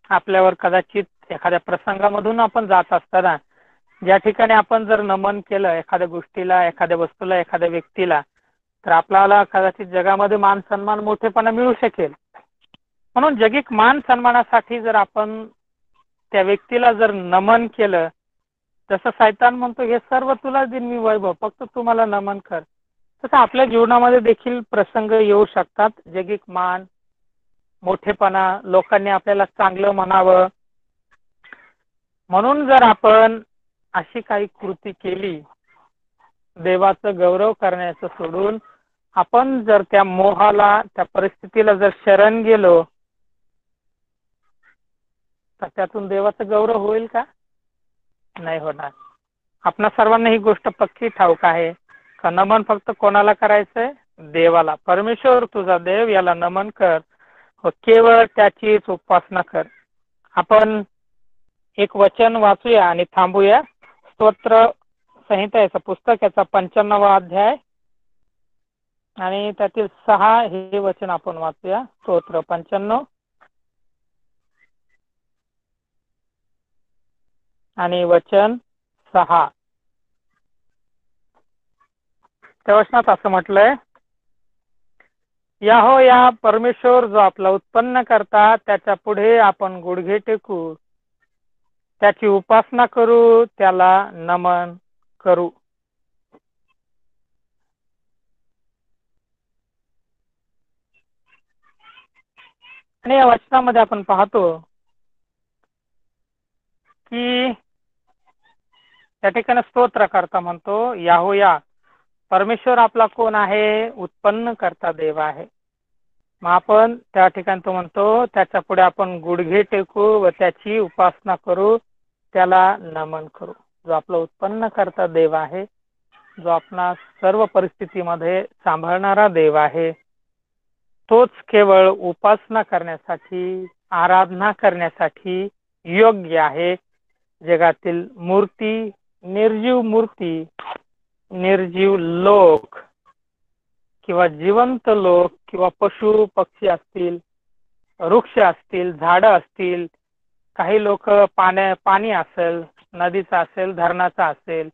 Speaker 1: आपल्यावर कदाचित एखाद्या प्रसंगामधून आपण जात असताना ज्या ठिकाणी आपण जर नमन केलं एखाद्या गोष्टीला, एखाद्या वस्तूला, एखाद्या व्यक्तीला, तर आपल्याला कदाचित जगामध्ये मान सन्मान, मोठेपणा मिळू शकेल. म्हणून जगिक मान सन्मानासाठी जर आपण त्या व्यक्तीला जर नमन केलं, जसं सैतान म्हणतो हे सर्व तुला देईन मी वैभव, फक्त तू मला नमन कर, तसं आपल्या जीवनामध्ये देखील प्रसंग येऊ शकतात. जगिक मान, मोठेपणा, लोकांनी आपल्याला चांगलं म्हणावं, म्हणून जर आपण अशी काही कृती केली, देवाचं गौरव करण्याचं सोडून आपण जर त्या मोहाला, त्या परिस्थितीला जर शरण गेलो, तर त्यातून देवाचं गौरव होईल का? नाही होणार. आपणा सर्वांना ही गोष्ट पक्की ठाऊक आहे का नमन फक्त कोणाला करायचंय? देवाला. परमेश्वर तुझा देव याला नमन कर व केवळ त्याचीच उपासना कर. आपण एक वचन वाचूया आणि थांबूया. स्तोत्र संहिता याचं पुस्तक, याचा 95वा अध्याय आणि त्यातील 6 हे वचन आपण वाचूया. स्तोत्र 95 आणि वचन 6. त्या वचनात असं म्हटलंय, या परमेश्वर जो आपला उत्पन्न करता, त्याच्या पुढे आपण गुडघे टेकू, त्याची उपासना करू, त्याला नमन करू. आणि या वचनामध्ये आपण पाहतो की त्या ठिकाणी स्तोत्रकर्ता म्हणतो, या परमेश्वर आपला कोण आहे? उत्पन्न करता देव आहे. मग आपण त्या ठिकाणी तो म्हणतो, त्याच्या पुढे आपण गुडघे टेकू व त्याची उपासना करू, त्याला नमन करू. जो आपला उत्पन्न करता देव आहे, जो आपला सर्व परिस्थितीमध्ये सांभाळणारा देव आहे, तोच केवळ उपासना करण्यासाठी, आराधना करण्यासाठी योग्य आहे. जगातील मूर्ती, निर्जीव मूर्ती, निर्जीव लोक किंवा जिवंत लोक किंवा पशु पक्षी असतील, वृक्ष असतील, झाडं असतील, काही लोक पाणी असेल, नदीचा असेल, धरणाचा असेल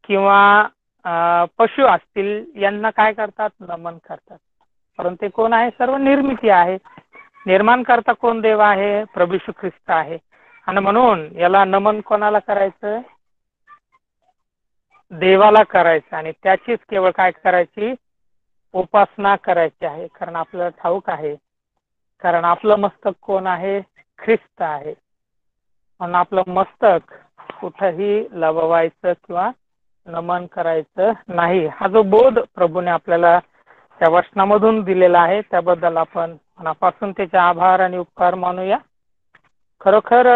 Speaker 1: किंवा पशु असतील, यांना काय करतात? नमन करतात. परंतु ते कोण आहे? सर्व निर्मिती आहे. निर्माण करता कोण? देव आहे, प्रभू येशू ख्रिस्त आहे. आणि म्हणून याला नमन कोणाला करायचं? देवाला करायचं आणि त्याचीच केवळ काय करायची? उपासना करायची आहे. कारण आपल्याला ठाऊक आहे, कारण आपलं मस्तक कोण आहे? ख्रिस्त आहे. म्हणून आपलं मस्तक कुठंही लववायचं किंवा नमन करायचं नाही. हा जो बोध प्रभूने आपल्याला त्या वचनामधून दिलेला आहे, त्याबद्दल आपण मनापासून त्याचे आभार आणि उपकार मानूया. खरोखर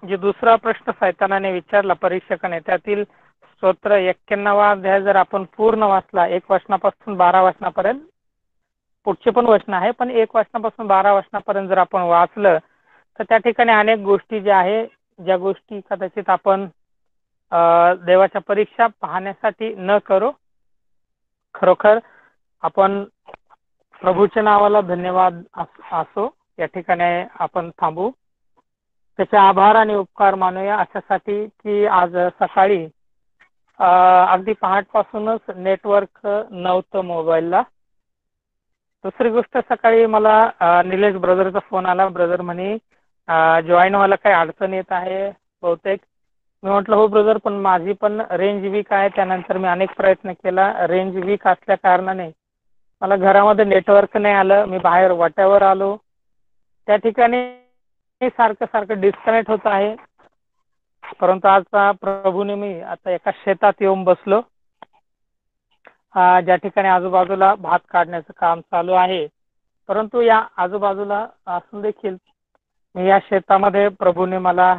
Speaker 1: जे दुसरा प्रश्न सैतानाने विचारला परीक्षकाने, त्यातील स्तोत्र 91वा अध्याय जर आपण पूर्ण वाचला, 1 वचनापासून 12 वचनापर्यंत, पुढचे पण वचन आहे, पण 1 वचनापासून 12 वचनापर्यंत जर आपण वाचलं, तर त्या ठिकाणी अनेक गोष्टी ज्या आहे, ज्या गोष्टी कदाचित आपण देवाच्या परीक्षा पाहण्यासाठी न करू. खरोखर आपण प्रभूच्या नावाला धन्यवाद असो. या ठिकाणी आपण थांबू. त्याचे आभार आणि उपकार मानूया अशासाठी की आज सकाळी अगदी पहाटपासूनच नेटवर्क नव्हतं मोबाईलला. दुसरी गोष्ट, सकाळी मला निलेश ब्रदरचा फोन आला. ब्रदर म्हणे जॉईन व्हायला काही अडचण येत आहे बहुतेक. मी म्हटलं हो ब्रदर, पण माझी पण रेंज वीक आहे. त्यानंतर मी अनेक प्रयत्न केला. रेंज वीक असल्या कारणाने मला घरामध्ये नेटवर्क नाही आलं. मी बाहेर वाट्यावर आलो, त्या ठिकाणी सारखं डिस्कनेक्ट होत आहे. परंतु आज प्रभूने मी आता एका शेतात येऊन बसलो ज्या ठिकाणी आजूबाजूला भात काढण्याचं काम चालू आहे, परंतु या आजूबाजूला असून देखील मी या शेतामध्ये प्रभूने मला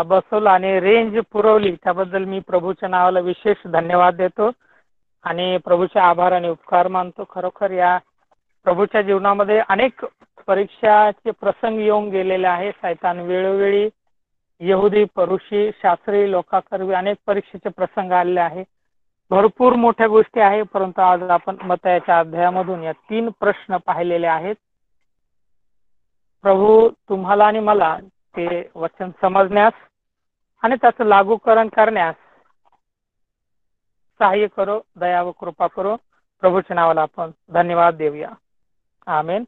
Speaker 1: बसवलं आणि रेंज पुरवली, त्याबद्दल मी प्रभूच्या नावाला विशेष धन्यवाद देतो आणि प्रभूचे आभार आणि उपकार मानतो. खरोखर या प्रभूच्या जीवनामध्ये अनेक परीक्षाचे प्रसंग येऊन गेलेले आहे. शैतान वेळोवेळी यहुदी, परुषी, शास्त्री लोकांकरवी अनेक परीक्षेचे प्रसंग आलेले आहे. भरपूर मोठ्या गोष्टी आहे, परंतु आज आपण मत्तयाच्या अध्यायामधून या 3 प्रश्न पाहिलेले आहेत. प्रभू तुम्हाला आणि मला ते वचन समजण्यास आणि त्याचं लागूकरण करण्यास सहाय्य करो, दया व कृपा करो. प्रभूच्या नावाला आपण धन्यवाद देऊया. आमेन.